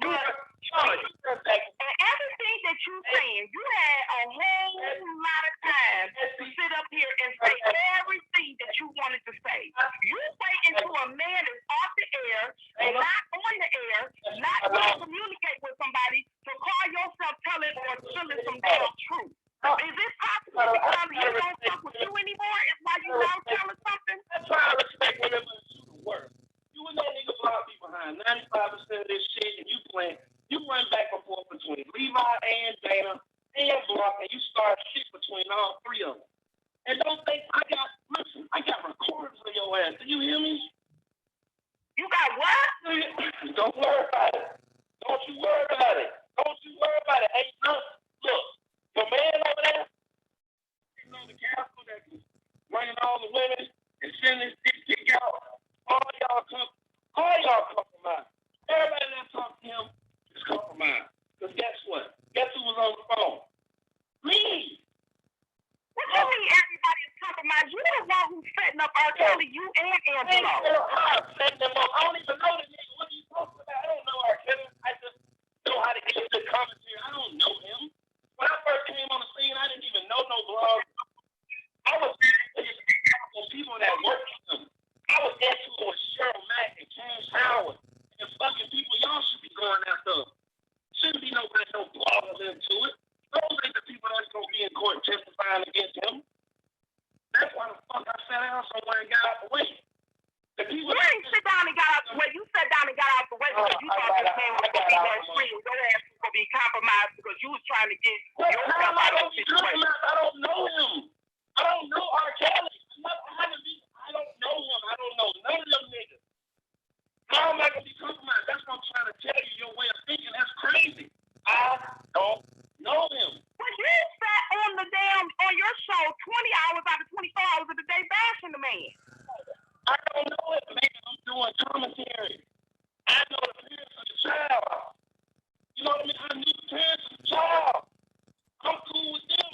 Speaker 5: much. And everything that you saying, you had a whole lot of time to sit up here and say everything that you wanted to say. You wait until a man is off the air, not on the air, not going to communicate with somebody to call yourself telling or spilling some damn truth. Is it possible because he don't fuck with you anymore? Is why you now telling something?
Speaker 4: That's why I respect whenever it's the work. You and that nigga block me behind 95% of this shit, and you run back and forth between Levi and Dana and Block, and you start shit between all three of them. And don't think I got recordings of your ass. Do you hear me?
Speaker 5: You got what?
Speaker 4: Don't worry about it. Don't you worry about it. Don't you worry about it. Ain't nothing. Look, the man over there, sitting on the council that's running all the women and sending this dick out. All y'all compromise. Everybody that talked to him is compromised. Because guess what? Guess who was on the phone? Me.
Speaker 5: What you mean everybody is compromised? You the one who's setting up R. Kelly, you and Angelo.
Speaker 4: I'm setting them up. I don't even know the nigga. What are you talking about? I don't know R. Kelly. I just know how to get a good commentary. I don't know him. When I first came on the scene, I didn't even know no blog. I was with people that worked with them. I was into it with Cheryl Mack and James Howard and fucking people y'all should be going after. Shouldn't be nobody, no bloggers into it. Those ain't the people that's going to be in court testifying against him. That's why the fuck I sat down somewhere and got out the way. The people
Speaker 5: you didn't sit down and got out the way. You sat down and got out the way because you thought this man was going to be more free. Your ass was going to be compromised because you was trying to get yourself out of the situation.
Speaker 4: I don't know him. I don't know R. Kelly. I don't know him. I don't know none of them niggas. How am I going to be compromised? That's what I'm trying to tell you. Your way of thinking, that's crazy. I don't know him.
Speaker 5: But you sat on your show 20 hours out of 24 hours of the day bashing the man.
Speaker 4: I don't know it, man. I'm doing commentary. I know the parents of the child. You know what I mean? I knew the parents of the child. I'm cool with them.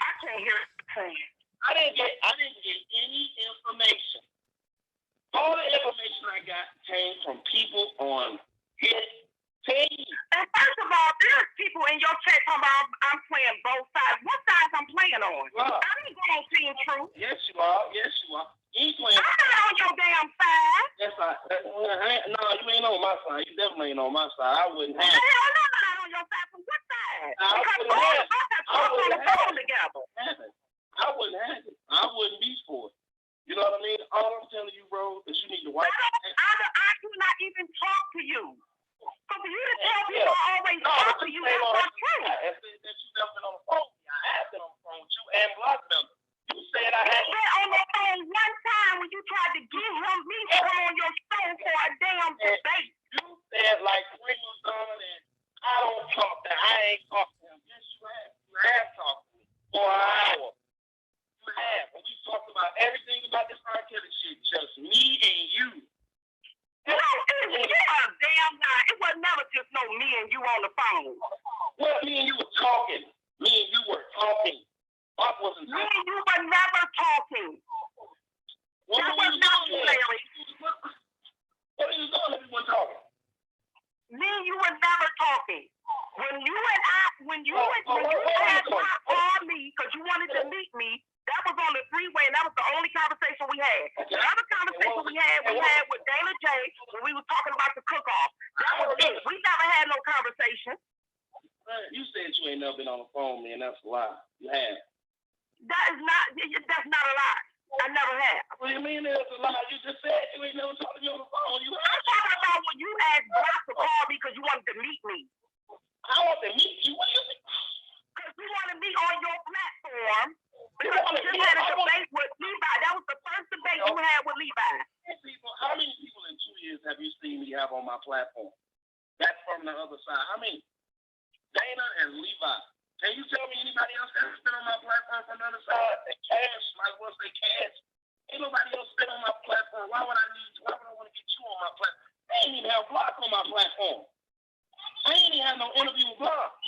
Speaker 5: I can't hear it saying.
Speaker 4: I didn't get any information. All the information I got came from people on his page.
Speaker 5: And first of all, there's people in your chat talking about I'm playing both sides. What sides I'm playing on?
Speaker 4: Wow.
Speaker 5: I ain't going on Team Truth.
Speaker 4: Yes, you are. Yes, you are. You ain't playing.
Speaker 5: I'm not on your damn side.
Speaker 4: Yes, no, you ain't on my side. You definitely ain't on my side. I wouldn't have.
Speaker 5: Hell no, I'm not on your side. From what side? Because
Speaker 4: wouldn't
Speaker 5: all
Speaker 4: have
Speaker 5: of us have talked on the phone together.
Speaker 4: I wouldn't have it. I wouldn't be for it. You know what I mean? All I'm telling you, bro, is you need to watch.
Speaker 5: I do not even talk to you. So for you to tell people I always talk to you, that's not true.
Speaker 4: That you never been on the phone. I have been on the phone with you and Block them. You said I had.
Speaker 5: You been on the phone one time when you tried to get me to come on your show for a damn debate.
Speaker 4: You said like 3 months on and I don't talk to him. I ain't talked to him. Yes, you have. You have talked to me for an hour. You have. And we talked about everything about this R. Kelly shit. Just me and you.
Speaker 5: No, you're a damn lie. It was never just no me and you on the phone.
Speaker 4: Well, me and you were talking. Me and you were talking. Bob wasn't
Speaker 5: talking. Me and you were never talking. That was not Larry.
Speaker 4: What are you doing if you weren't talking?
Speaker 5: Me and you were never talking. When you had not called me because you wanted to meet me, that was on the freeway, and that was the only conversation we had. The other conversation we had with Dana J when we were talking about the cook-off. That was it. We never had no conversation.
Speaker 4: You said you ain't never been on the phone, man. That's a lie. You have.
Speaker 5: That's not a lie. I never have.
Speaker 4: What do you mean there's a lie? You just said you ain't never talked to me on the phone.
Speaker 5: I'm talking about when you asked Brock to call me because you wanted to meet me.
Speaker 4: I want to meet you. What do you mean?
Speaker 5: Because you wanted me on your platform. Because you just had a debate with Levi. That was the first debate you had with Levi.
Speaker 4: How many people in 2 years have you seen me have on my platform? That's from the other side. I mean, Dana and Levi. Can you tell me anybody else that's been on my platform from the other side? And Cash, might as well say Cash. Ain't nobody else been on my platform. Why would I want to get you on my platform? I ain't even have Block on my platform. I ain't even have no interview with Block.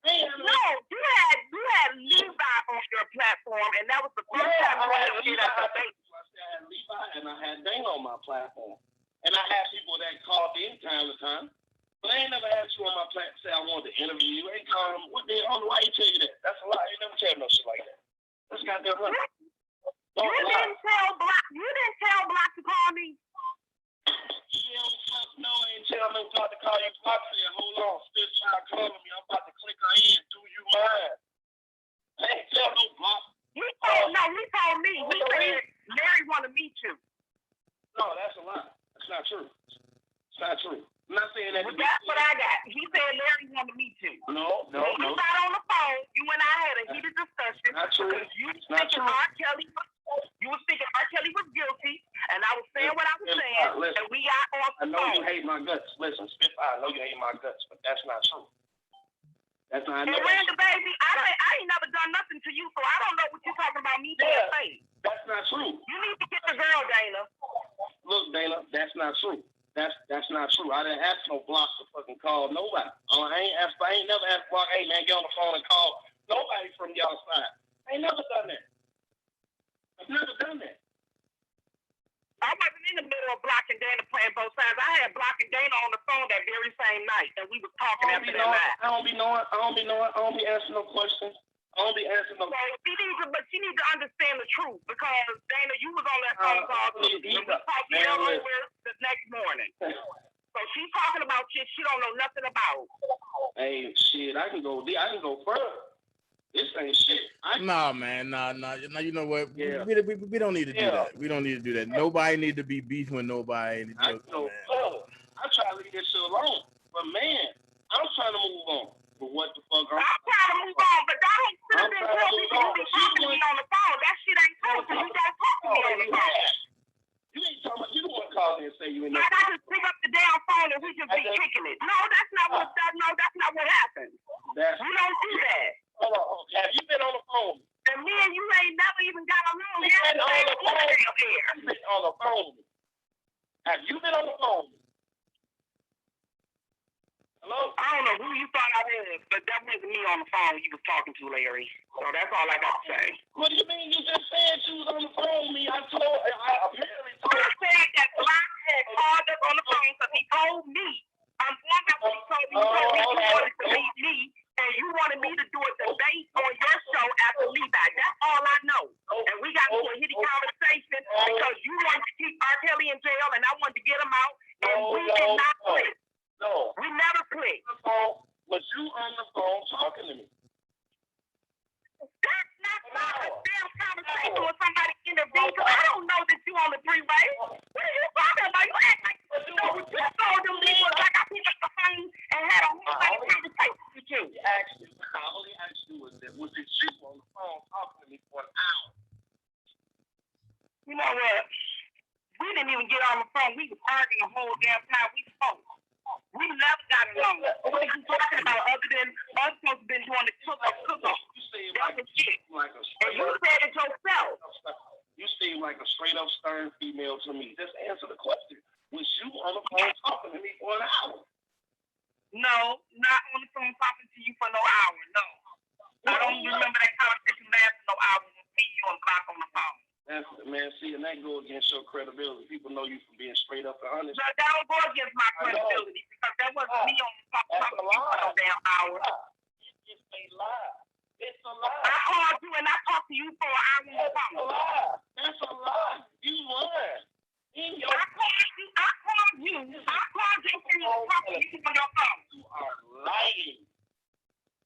Speaker 5: No, you had Levi on your platform, and that was the first time
Speaker 4: I had
Speaker 5: you
Speaker 4: Levi.
Speaker 5: had
Speaker 4: I had Levi and I had Dana on my platform. And I had people that called in time to time. But I ain't never asked you on my platform say I wanted to interview you. I ain't called them. What the hell? Why you tell you that? That's a lie. I ain't never tell no shit like that. That's goddamn right.
Speaker 5: You didn't tell Block to call me.
Speaker 4: No, I ain't tell me about to call you. Block said, hold on, still trying to call me. I'm about to click her in. Do you mind? I ain't tell no Block.
Speaker 5: He told me. He said Larry want to meet you.
Speaker 4: No, that's a lie. That's not true. It's not true. I'm not saying that.
Speaker 5: Well, that's what I got. He said Larry want to meet you.
Speaker 4: No.
Speaker 5: We got on the phone. You and I had a heated discussion.
Speaker 4: Not true.
Speaker 5: You was
Speaker 4: Not
Speaker 5: thinking
Speaker 4: true.
Speaker 5: R. Kelly was guilty, and I was saying what I was saying, and we got off
Speaker 4: I
Speaker 5: the
Speaker 4: know
Speaker 5: phone.
Speaker 4: you hate my guts. Listen, Spitfire, I know you hate my guts, but that's not true. That's not.
Speaker 5: And Randall, baby, I ain't never done nothing to you, so I don't know what you're talking about me being fake.
Speaker 4: That's not true.
Speaker 5: You need to get the girl, Dana.
Speaker 4: Look, Dana, that's not true. That's not true. I didn't ask no Block to fucking call nobody. I ain't never asked Block, hey man, get on the phone and call nobody from y'all side. I ain't never done that. I've never done that.
Speaker 5: I wasn't in the middle of Block and Dana playing both sides. I had Block and Dana on the phone that very same night, and we was talking after that night.
Speaker 4: I don't be knowing. I don't be answering no questions. I don't be answering no.
Speaker 5: But she needs to understand the truth, because Dana, you was on that phone call too. We talked the next morning. So she's talking about shit she don't know nothing about.
Speaker 4: Hey, shit, I can go further. This ain't shit.
Speaker 1: Nah, man, nah. You know what?
Speaker 4: Yeah.
Speaker 1: We don't need to do that. We don't need to do that. Nobody need to be beefing with nobody.
Speaker 4: I go further. I try to leave this shit alone. But man, I'm trying to move on. But what the fuck?
Speaker 5: I'm trying to move on, but that ain't still been true. You be talking to me on the phone. That shit ain't true, because you don't talk to me on the phone.
Speaker 4: You ain't talking about, you don't want to call me and say you ain't
Speaker 5: Like, I just pick up the damn phone and we just be kicking it. No, that's not what happened. We don't do that.
Speaker 4: Hold on. Have you been on the phone?
Speaker 5: And me and you ain't never even got along. We had the same up here.
Speaker 4: You been on the phone. Have you been on the phone? Hello?
Speaker 5: I don't know who you thought I was, but that wasn't me on the phone you was talking to, Larry. So that's all I got to say.
Speaker 4: What do you mean? You just said you was on the phone with me. I apparently told
Speaker 5: I said that Block had called us on the phone because he told me. I'm going back when he told me you wanted to meet me, and you wanted me to do a debate on your show after Levi. That's all I know. And we got into a heated conversation because you wanted to keep R. Kelly in jail, and I wanted to get him out, and we did not click.
Speaker 4: No.
Speaker 5: We never clicked.
Speaker 4: Was you on the phone talking to me?
Speaker 5: That's not a damn conversation with somebody in the room, because I don't know that you on the three-way. What are you talking about? You act like you told them people like I picked up the phone and had a whole conversation with you.
Speaker 4: I only asked you was it you on the phone talking to me for an hour?
Speaker 5: You know what? We didn't even get on the phone. We was arguing the whole damn time we spoke. We never got along. What are you talking about other than us supposed to been doing the cook-off?
Speaker 4: You seem like a shit.
Speaker 5: And you said it yourself.
Speaker 4: You seem like a straight up stern female to me. Just answer the question. Was you on the phone talking to me for an hour?
Speaker 5: No, not on the phone talking to you for no hour. No. I don't remember that conversation lasting no hour with me, you, and Block on the phone.
Speaker 4: Man, see, and that go against your credibility. People know you for being straight up and honest.
Speaker 5: But that don't go against my credibility, because that wasn't me on the phone talking to you for no damn hour.
Speaker 4: It's a lie. It's a lie.
Speaker 5: I called you and I talked to you for an hour on the phone.
Speaker 4: That's a lie. That's a lie. You lied.
Speaker 5: I called you and talked to you on your phone.
Speaker 4: You are lying.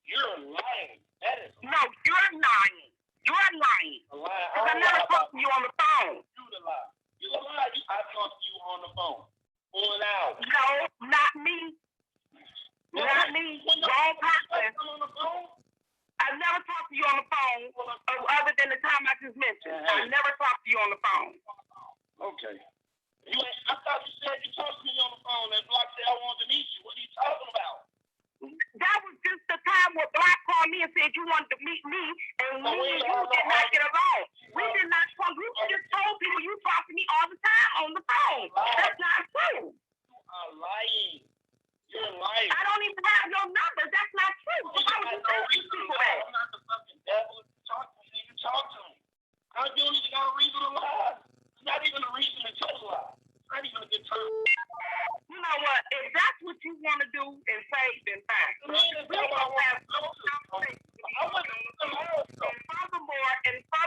Speaker 4: You're lying. That is
Speaker 5: no, you're lying. You're lying.
Speaker 4: a lie.
Speaker 5: Because I never talked to you on the phone.
Speaker 4: You the lie. You the lie. I talked to you on the phone for an hour.
Speaker 5: No, not me. Not me. Wrong person.
Speaker 4: On the phone?
Speaker 5: I never talked to you on the phone other than the time I just mentioned. I never talked to you on the phone.
Speaker 4: Okay. I thought you said you talked to me on the phone and Block said I wanted to meet you. What are you talking about?
Speaker 5: That was just the time where Black called me and said you wanted to meet me, and me and you did not get along. We did not talk. You just told people you talk to me all the time on the phone. That's not true.
Speaker 4: You are lying. You're lying.
Speaker 5: I don't even have your number. That's not true. So why would you tell people that?
Speaker 4: I'm not the fucking devil. Talk to me. You talk to me. I don't even got a reason to lie. It's not even a reason to tell a lie. It's not even a good time.
Speaker 5: You know what? If that's what you want to do and say, then fine. We don't have no conversation. And furthermore, as far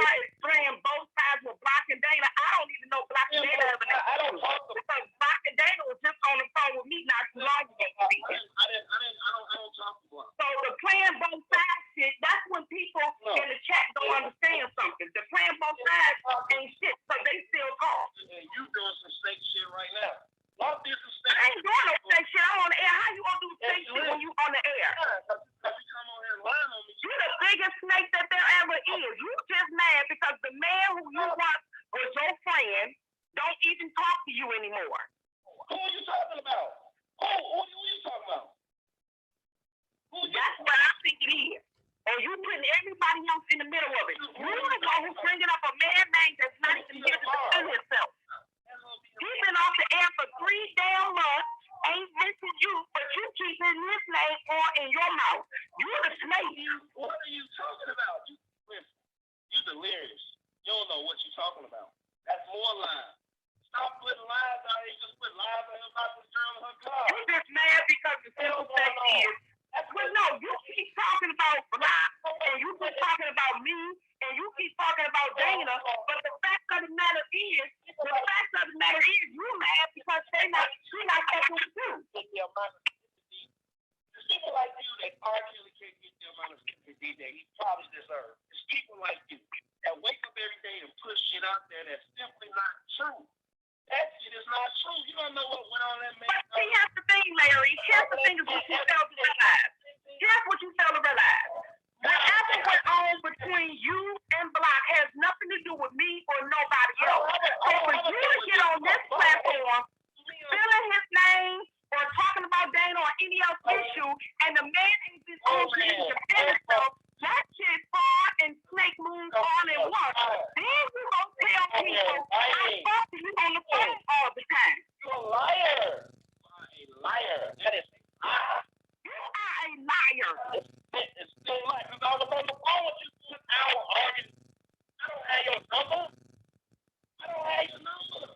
Speaker 5: as playing both sides with Black and Dana, I don't even know Black and Dana have an because Black and Dana was just on the phone with me not too long ago.
Speaker 4: I don't talk to Black.
Speaker 5: So the playing both sides shit, that's when people in the chat don't understand something. The playing both sides ain't shit, so they still talk.
Speaker 4: And you doing some snake shit right now. Not this is
Speaker 5: I ain't doing no fake shit. I'm on the air. How you gonna do fake shit when you on the air?
Speaker 4: Because you come on here lying on me.
Speaker 5: You the biggest snake that there ever is. You just mad because the man who you want was your friend don't even talk to you anymore.
Speaker 4: Who are you talking about? Who are you talking about?
Speaker 5: That's what I think it is. Or you putting everybody else in the middle of it. You the one who's bringing up a man name that's not even here to defend himself. He's been off the air for 3 damn months, ain't mentioned you, but you keeping his name on in your mouth. You the snake.
Speaker 4: What are you talking about? You delirious. You don't know what you're talking about. That's more lies. Stop putting lies out here. You just put lies on about this girl in her car.
Speaker 5: You just mad because the simple fact is, well, no, you keep talking about Black, and you keep talking about me, and you keep talking about Dana, but the fact of the matter is, you mad because she not talking with you.
Speaker 4: There's people like you that arguably can't get the amount of sympathy that he probably deserves. It's people like you that wake up every day and push shit out there that's simply not true. That shit is not true. You don't know what went on that man.
Speaker 5: But see, here's the thing, Larry. Here's the thing is what you fail to realize. Here's what you fail to realize. Whatever went on between you and Black has nothing to do with me or nobody else. So for you to get on this platform, spilling his name or talking about Dana or any else issue, and the man ain't been on to defend himself, that shit far and snake moves all in one. Then you gonna tell people I talk to you on the phone all the time.
Speaker 4: You're a liar. You are a liar. That is a lie.
Speaker 5: You are a liar.
Speaker 4: It's still like because I was on the phone with you for an hour arguing. I don't have your number. I don't have your number.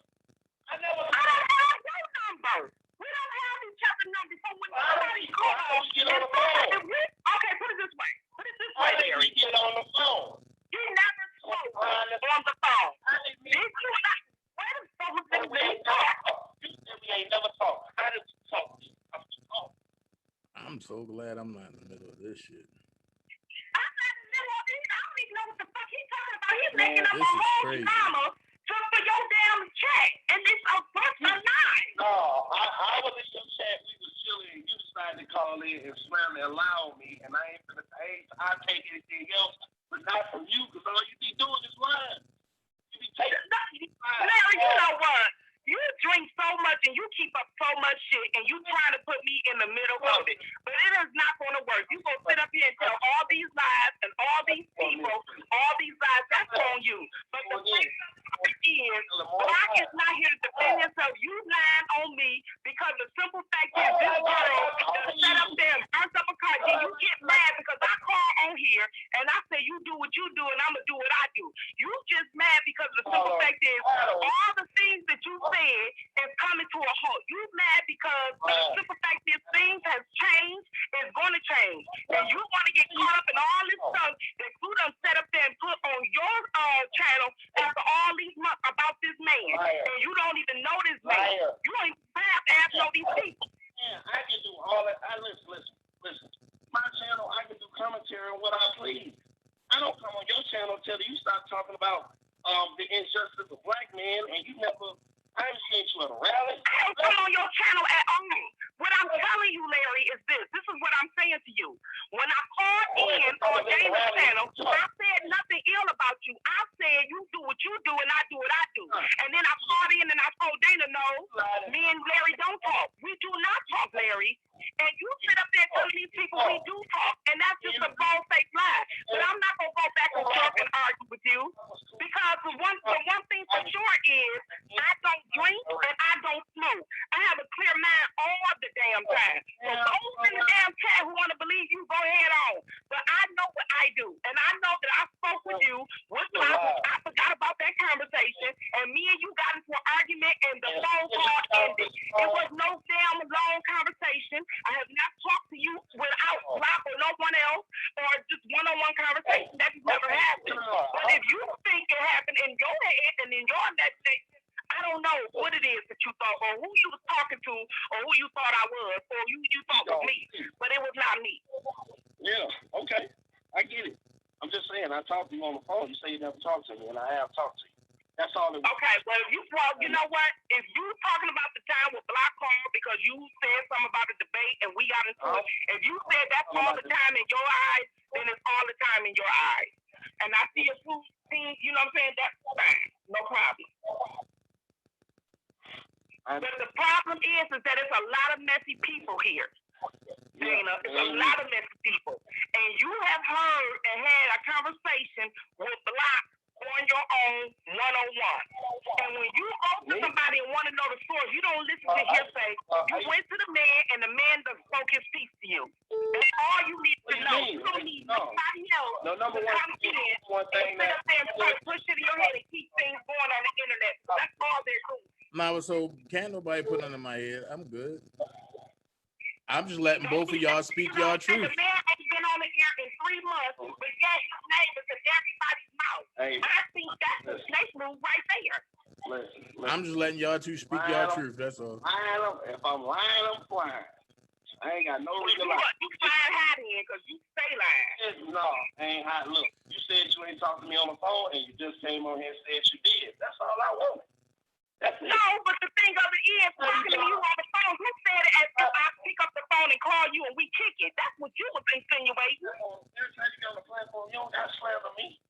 Speaker 4: I don't
Speaker 5: have your number. We don't have each other's number. So when somebody calls, okay, put it this way. Larry.
Speaker 4: You get on the phone.
Speaker 5: You never spoke on the phone. Did you not? Where the fuck was this man talk?
Speaker 4: You said we ain't never talked. How did we talk?
Speaker 1: I'm so glad I'm not in the middle of this shit.
Speaker 5: I'm not in the middle of it. I don't even know what the fuck he's talking about. He's making up a
Speaker 1: this is
Speaker 5: whole
Speaker 1: crazy.
Speaker 5: drama just for your damn chat. And it's a bunch of lies.
Speaker 4: No, I was in your chat. We was chilling. You decided to call in and slam and allow me. And I ain't gonna pay. I take anything else, but not from you, because all you be doing is lying. You be taking
Speaker 5: Larry, you know what? You drink so much and you keep up so much shit and you trying to put me in the middle of it. But it is not going to work. You going to sit up here and tell all these lies and all these people, all these lies. That's on you. But the thing is, Black is not here to defend himself. You lying on me because the simple fact is this girl set up there and burnt up a car. Then you get mad because I call on here and I say you do what you do and I'm going to do what I do. You just mad because the simple fact is all the things that you said is coming to a halt. You mad because the simple fact is things has changed, is going to change. And you want to get caught up in all this stuff that you done set up there and put on your channel after all these months about this man. And you don't even know this man. You don't even have to ask no these people.
Speaker 4: Yeah, I can do all that. Listen. My channel, I can do commentary on what I please. I don't come on your channel until you start talking about the injustice of Black men, and you never. I haven't seen you at a rally.
Speaker 5: I don't come on your channel at all. What I'm telling you, Larry, is this. This is what I'm saying to you. When I called in on Dana's channel, I said nothing ill about you. I said you do what you do and I do what I do. And then I called in and I told Dana, no, me and Larry don't talk. We do not talk, Larry. And you sit up there telling these people say fly, but I'm not gonna go back and forth and argue with you because the one thing for sure is I don't drink and I don't smoke. I have a clear mind all the damn time. So those in the damn chat who want to believe you, go ahead on. But I know what I do, and I know that I spoke with you. I forgot about that conversation, and me and you got into an argument, and the phone call ended. It was no damn long conversation. I have not talked to you without Block or no one else, or just one-on-one conversation. That just never happened. But if you think it happened in your head and in your imagination, I don't know what it is that you thought, or who you was talking to, or who you thought I was, or you thought was me, but it was not me.
Speaker 4: Yeah, okay. I get it. I'm just saying, I talked to you on the phone. You say you never talked to me, and I have talked to you. That's all it was.
Speaker 5: Okay, well, you know what? If you talking about the time with Block Call because you said something about the debate and we got into it, if you said that's all the time in your eyes, then it's all the time in your eyes. And I see a few things, you know what I'm saying? That's fine. No problem. But the problem is that it's a lot of messy people here. Dana, it's a lot of messy people. And you have heard and had a conversation with Block on your own one-on-one. And when you open somebody and want to know the source, you don't listen to hearsay. You went to the man and the man done spoke his piece to you. That's all you need to know. You don't need nobody else to come in and sit up there and try to push it in your head and keep things going on the internet. That's all they're doing.
Speaker 1: Nah, so can't nobody put under my head. I'm good. I'm just letting both of y'all speak y'all truth.
Speaker 5: The man ain't been on the air in 3 months, but yet his name is in everybody's mouth.
Speaker 4: Hey,
Speaker 5: I think that's the snake move right there.
Speaker 4: Listen.
Speaker 1: I'm just letting y'all two speak y'all truth. That's all.
Speaker 4: If I'm lying, I'm flying. I ain't got no reason to lie.
Speaker 5: You flying high then, because you stay lying.
Speaker 4: No, I ain't hot. Look, you said you ain't talking to me on the phone, and you just came on here and said you did. That's all I wanted.
Speaker 5: No, but the thing of it is, talking to you on the phone, who said it as if I pick up the phone and call you and we kick it? That's what you was insinuating.
Speaker 4: Every time you get on the platform, you don't got to slander me.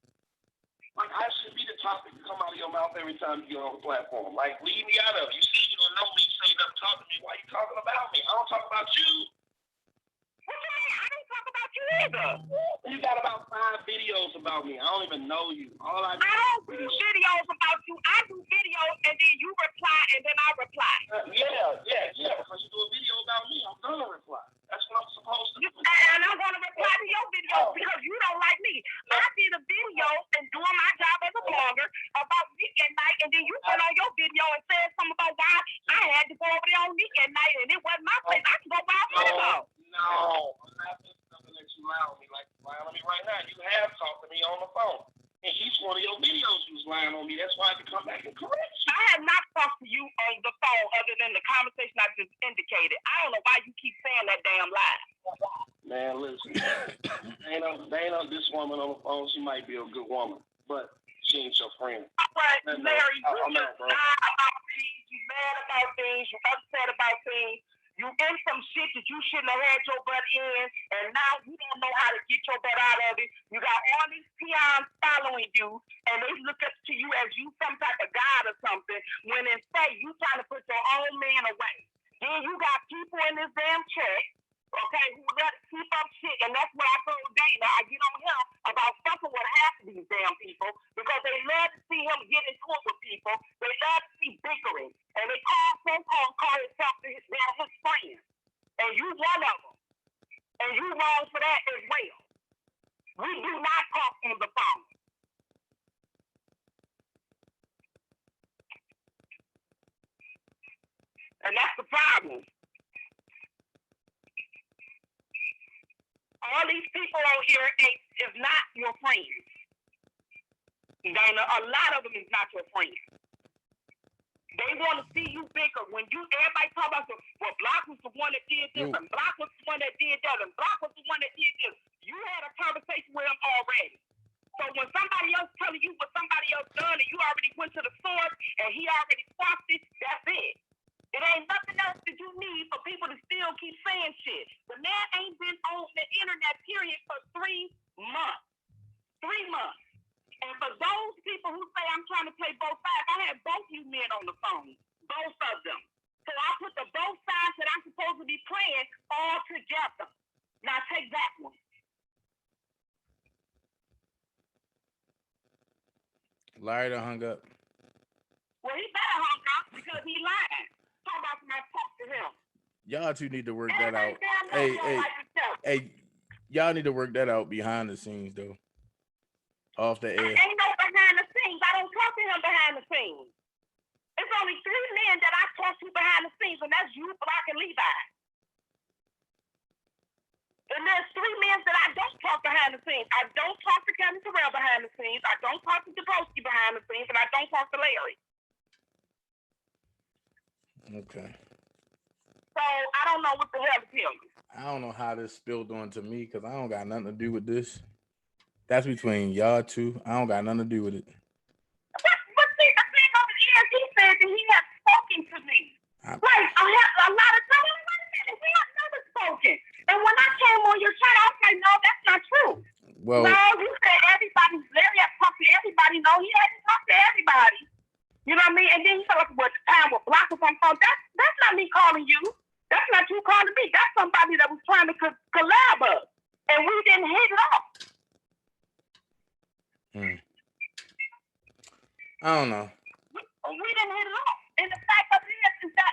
Speaker 4: Like, I should be the topic to come out of your mouth every time you get on the platform. Like, leave me out of it. You see, you don't know me, you say you never talk to me. Why you talking about me? I don't talk about you.
Speaker 5: What you mean? I don't talk about you either.
Speaker 4: You got about 5 videos about me. I don't even know you.
Speaker 5: I don't do videos about you. I do videos and then you reply and then I reply.
Speaker 4: Yeah. Because you do a video about me, I'm gonna reply. That's what I'm supposed to do.
Speaker 5: And I'm gonna reply to your videos because you don't like me. I did a video and doing my job as a blogger about Nick at Night, and then you put on your video and said something about why I had to go over there on Nick at Night and it wasn't my place. I can go where I want to go.
Speaker 4: No, I'm not just something that you lie on me like you lying on me right now. You have talked to me on the phone. In each one of your videos, you was lying on me. That's why I had to come back and correct you.
Speaker 5: I have not talked to you on the phone other than the conversation I just indicated. I don't know why you keep saying that damn lie.
Speaker 4: Man, listen. Dana, this woman on the phone, she might be a good woman, but she ain't your friend.
Speaker 5: All right, Larry, you
Speaker 4: I'm
Speaker 5: just lied about things. You mad about things. You upset about things. You in some shit that you shouldn't have had your butt in, and now you don't know how to get your butt out of it. You got all these peons following you, and they look up to you as you some type of god or something, when instead you trying to put your own man away. Then you got people in this damn chat, okay, who let keep up shit, and that's what I told Dana. I get on him about fucking what half of these damn people, because they love to see him get into it with people. They love to see bickering, and they call himself his friends. And you one of them. And you wrong for that as well. We do not talk on the phone. And that's the problem. All these people out here is not your friends. Dana, a lot of them is not your friends. They want to see you bicker. When everybody talk about well, Block was the one that did this, and Block was the one that did that, and Block was the one that did this. You had a conversation with him already. So when somebody else telling you what somebody else done, and you already went to the source, and he already swapped it, that's it. It ain't nothing else that you need for people to still keep saying shit. The man ain't been on the internet, period, for 3 months. 3 months. And for those people who say I'm trying to play both sides, I had both you men on the phone. Both of them. So I put the both sides that I'm supposed to be playing all together. Now take that one.
Speaker 1: Larry done hung up.
Speaker 5: Well, he better hung up because he lying. Talk about somebody talk to him.
Speaker 1: Y'all two need to work that out.
Speaker 5: Damn
Speaker 1: Hey,
Speaker 5: don't
Speaker 1: hey,
Speaker 5: like himself.
Speaker 1: hey, y'all need to work that out behind the scenes though. Off the air.
Speaker 5: Ain't no behind the scenes. I don't talk to him behind the scenes. It's only 3 men that I talk to behind the scenes, and that's you, Block, and Levi. And there's 3 men that I don't talk behind the scenes. I don't talk to Kevin Terrell behind the scenes. I don't talk to Dabrowski behind the scenes, and I don't talk to Larry.
Speaker 1: Okay.
Speaker 5: So I don't know what the hell to tell you.
Speaker 1: I don't know how this spilled onto me because I don't got nothing to do with this. That's between y'all two. I don't got nothing to do with it.
Speaker 5: But see, the thing of it is, he said that he had spoken to me. Like, I have a lot of time. Wait a minute, we have never spoken. And when I came on your channel, I was like, no, that's not true.
Speaker 1: Well,
Speaker 5: No, you said everybody, Larry had talked to everybody. No, he hadn't talked to everybody. You know what I mean? And then he said, like, what time with Block or something. That's not me calling you. That's not you calling me. That's somebody that was trying to collab us. And we didn't hit it off.
Speaker 1: I don't know.
Speaker 5: We didn't hit it off. And the fact of it is that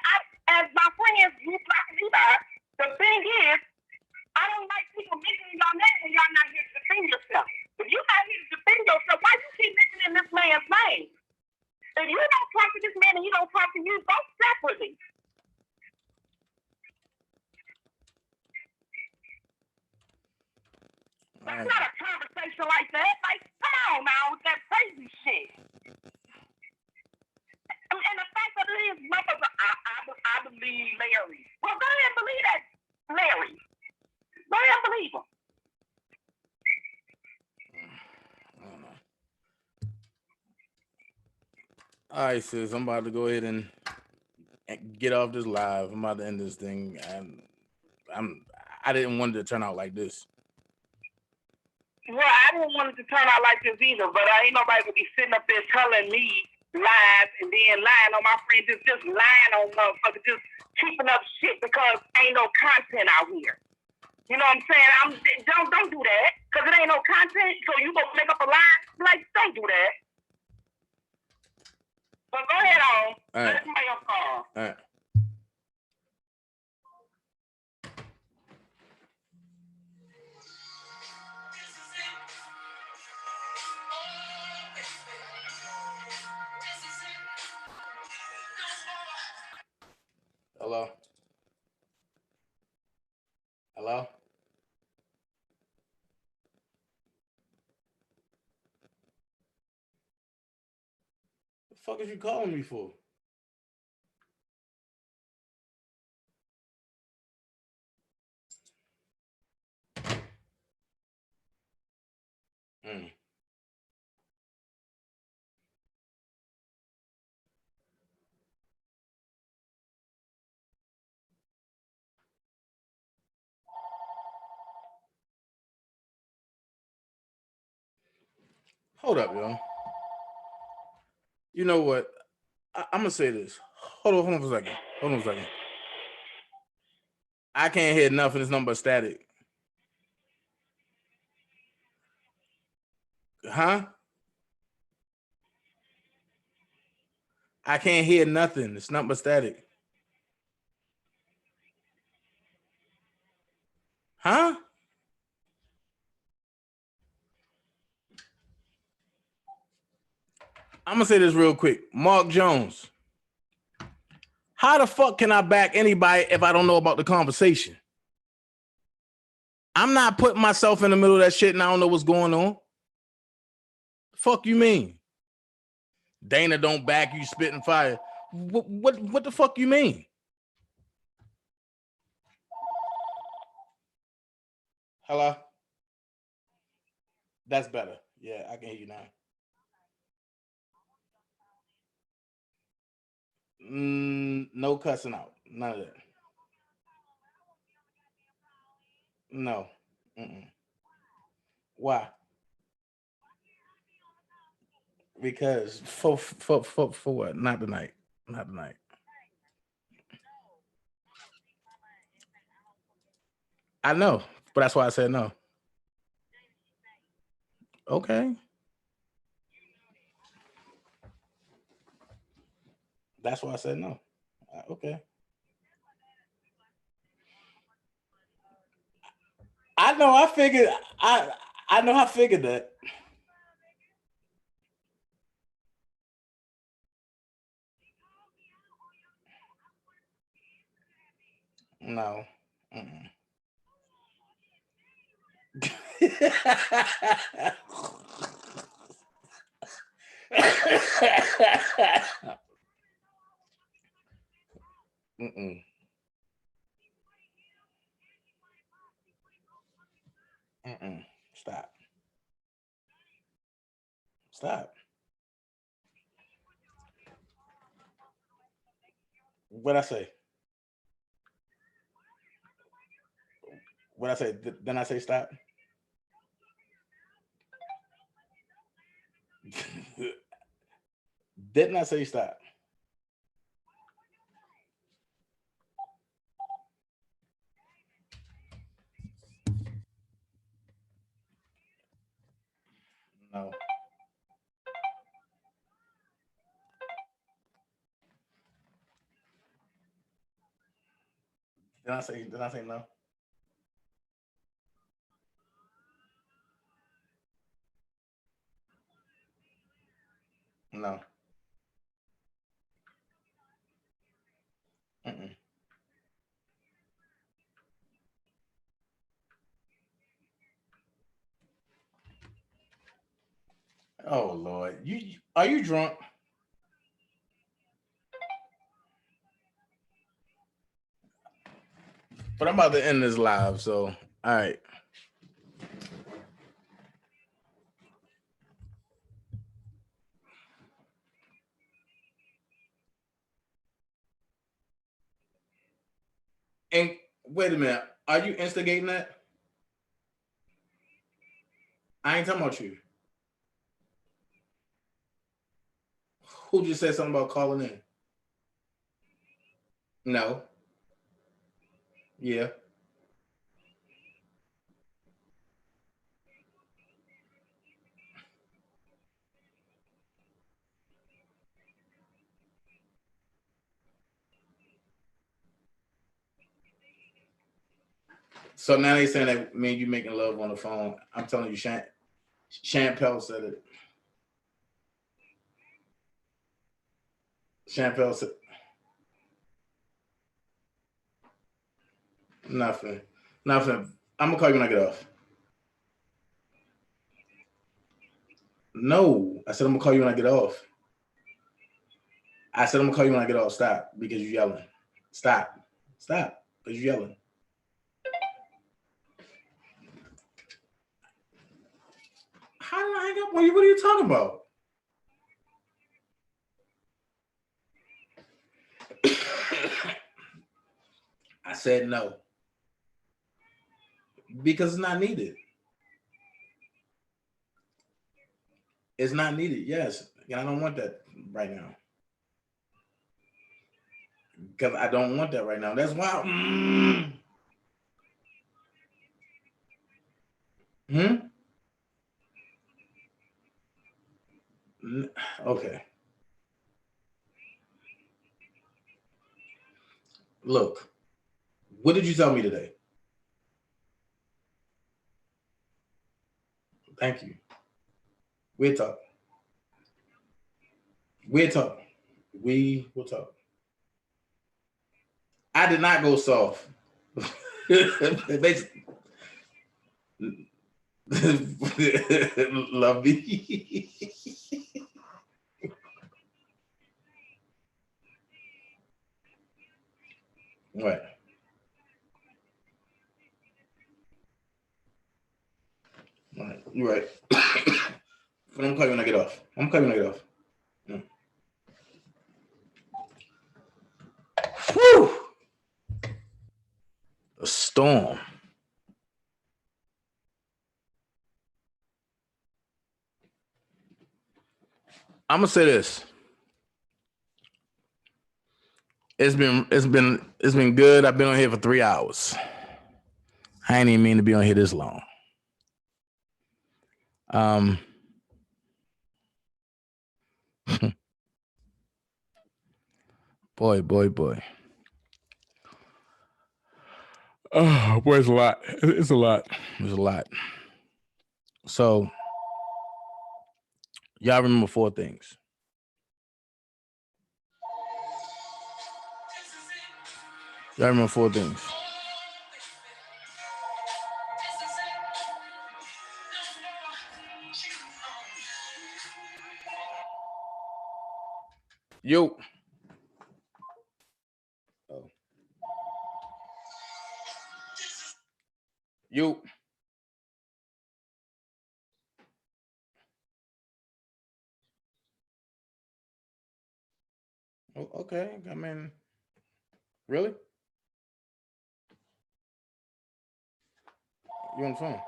Speaker 5: as my friends, you Block and Levi, the thing is, I don't like people mentioning your name when y'all not here to defend yourself. If you're not here to defend yourself, why you keep mentioning this man's name? If you don't talk to this man and he don't talk to you, go separately. That's not a conversation like that. Like, come on now with that crazy shit. And the fact that it is, I believe Larry. Well, go ahead and believe that, Larry. Go ahead and believe him.
Speaker 1: I don't know. All right, sis, I'm about to go ahead and get off this live. I'm about to end this thing. And I didn't want it to turn out like this.
Speaker 5: Well, I didn't want it to turn out like this either, but ain't nobody gonna be sitting up there telling me lies and then lying on my friend, just lying on motherfuckers, just keeping up shit because ain't no content out here. You know what I'm saying? Don't do that because it ain't no content. So you gonna make up a lie? Like, don't do that. But go ahead on.
Speaker 1: All right.
Speaker 5: Let's make a call.
Speaker 1: All right. Hello? Hello? The fuck is you calling me for? Hold up, yo. You know what? I'm gonna say this. Hold on for a second. Hold on for a second. I can't hear nothing. This number static. Huh? I can't hear nothing. It's number static. Huh? I'm gonna say this real quick. Mark Jones. How the fuck can I back anybody if I don't know about the conversation? I'm not putting myself in the middle of that shit and I don't know what's going on. The fuck you mean? Dana don't back you spitting fire. What the fuck you mean? Hello? That's better. Yeah, I can hear you now. No cussing out. None of that. No. Why? Because for what? Not tonight. Not tonight. I know, but that's why I said no. Okay. That's why I said no. Okay. I know. I figured. I know. I figured that. No. Mm-mm. Mm-mm. Mm-mm. Stop. Stop. What I say? What I say? Then I say stop. Didn't I say stop? No. Did I say no? No. Mm-mm. Oh Lord, are you drunk? But I'm about to end this live, so all right. And wait a minute, are you instigating that? I ain't talking about you. Who just said something about calling in? No. Yeah. So now they saying that me and you making love on the phone. I'm telling you, Champel said it. Champel said nothing. Nothing. I'm gonna call you when I get off. No, I said I'm gonna call you when I get off. I said I'm gonna call you when I get off. Stop, because you're yelling. Stop. Stop, because you're yelling. How did I hang up on you? What are you talking about? I said no. Because it's not needed. It's not needed. Yes. And I don't want that right now. Because I don't want that right now. That's why. Okay. Look, what did you tell me today? Thank you. We'll talk. We'll talk. We will talk. I did not go soft. Basically, love me. Right. Right. You're right. But I'm calling when I get off. I'm calling when I get off. Yeah. Whew. A storm. I'm gonna say this. It's been good. I've been on here for 3 hours. I ain't even mean to be on here this long. Boy. Oh, boy, it's a lot. It's a lot. It's a lot. So, y'all remember 4 things. Y'all remember 4 things. Yo. Oh. Yo. Oh, okay. I mean, really? You on the phone?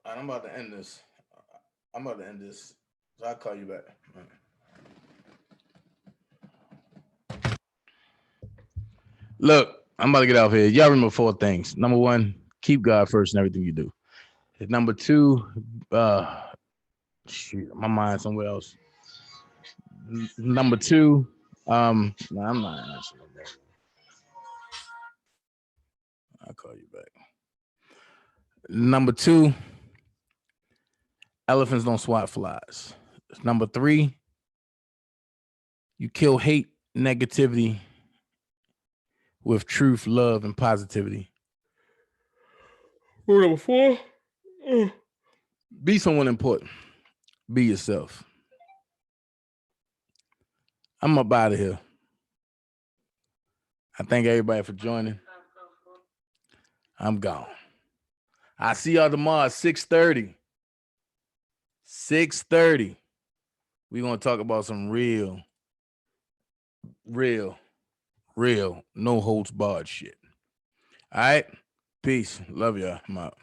Speaker 1: All right, I'm about to end this. So I'll call you back. All right. Look, I'm about to get off here. Y'all remember 4 things. Number 1, keep God first in everything you do. Number 2, shoot, my mind somewhere else. Number 2, no, I'm not answering that. I'll call you back. Number 2, elephants don't swat flies. Number 3, you kill hate, negativity with truth, love, and positivity. Number 4, be someone important. Be yourself. I'm up out of here. I thank everybody for joining. I'm gone. I see y'all tomorrow at 6:30. 6:30. We're going to talk about some real, no holds barred shit. All right? Peace. Love y'all. I'm out.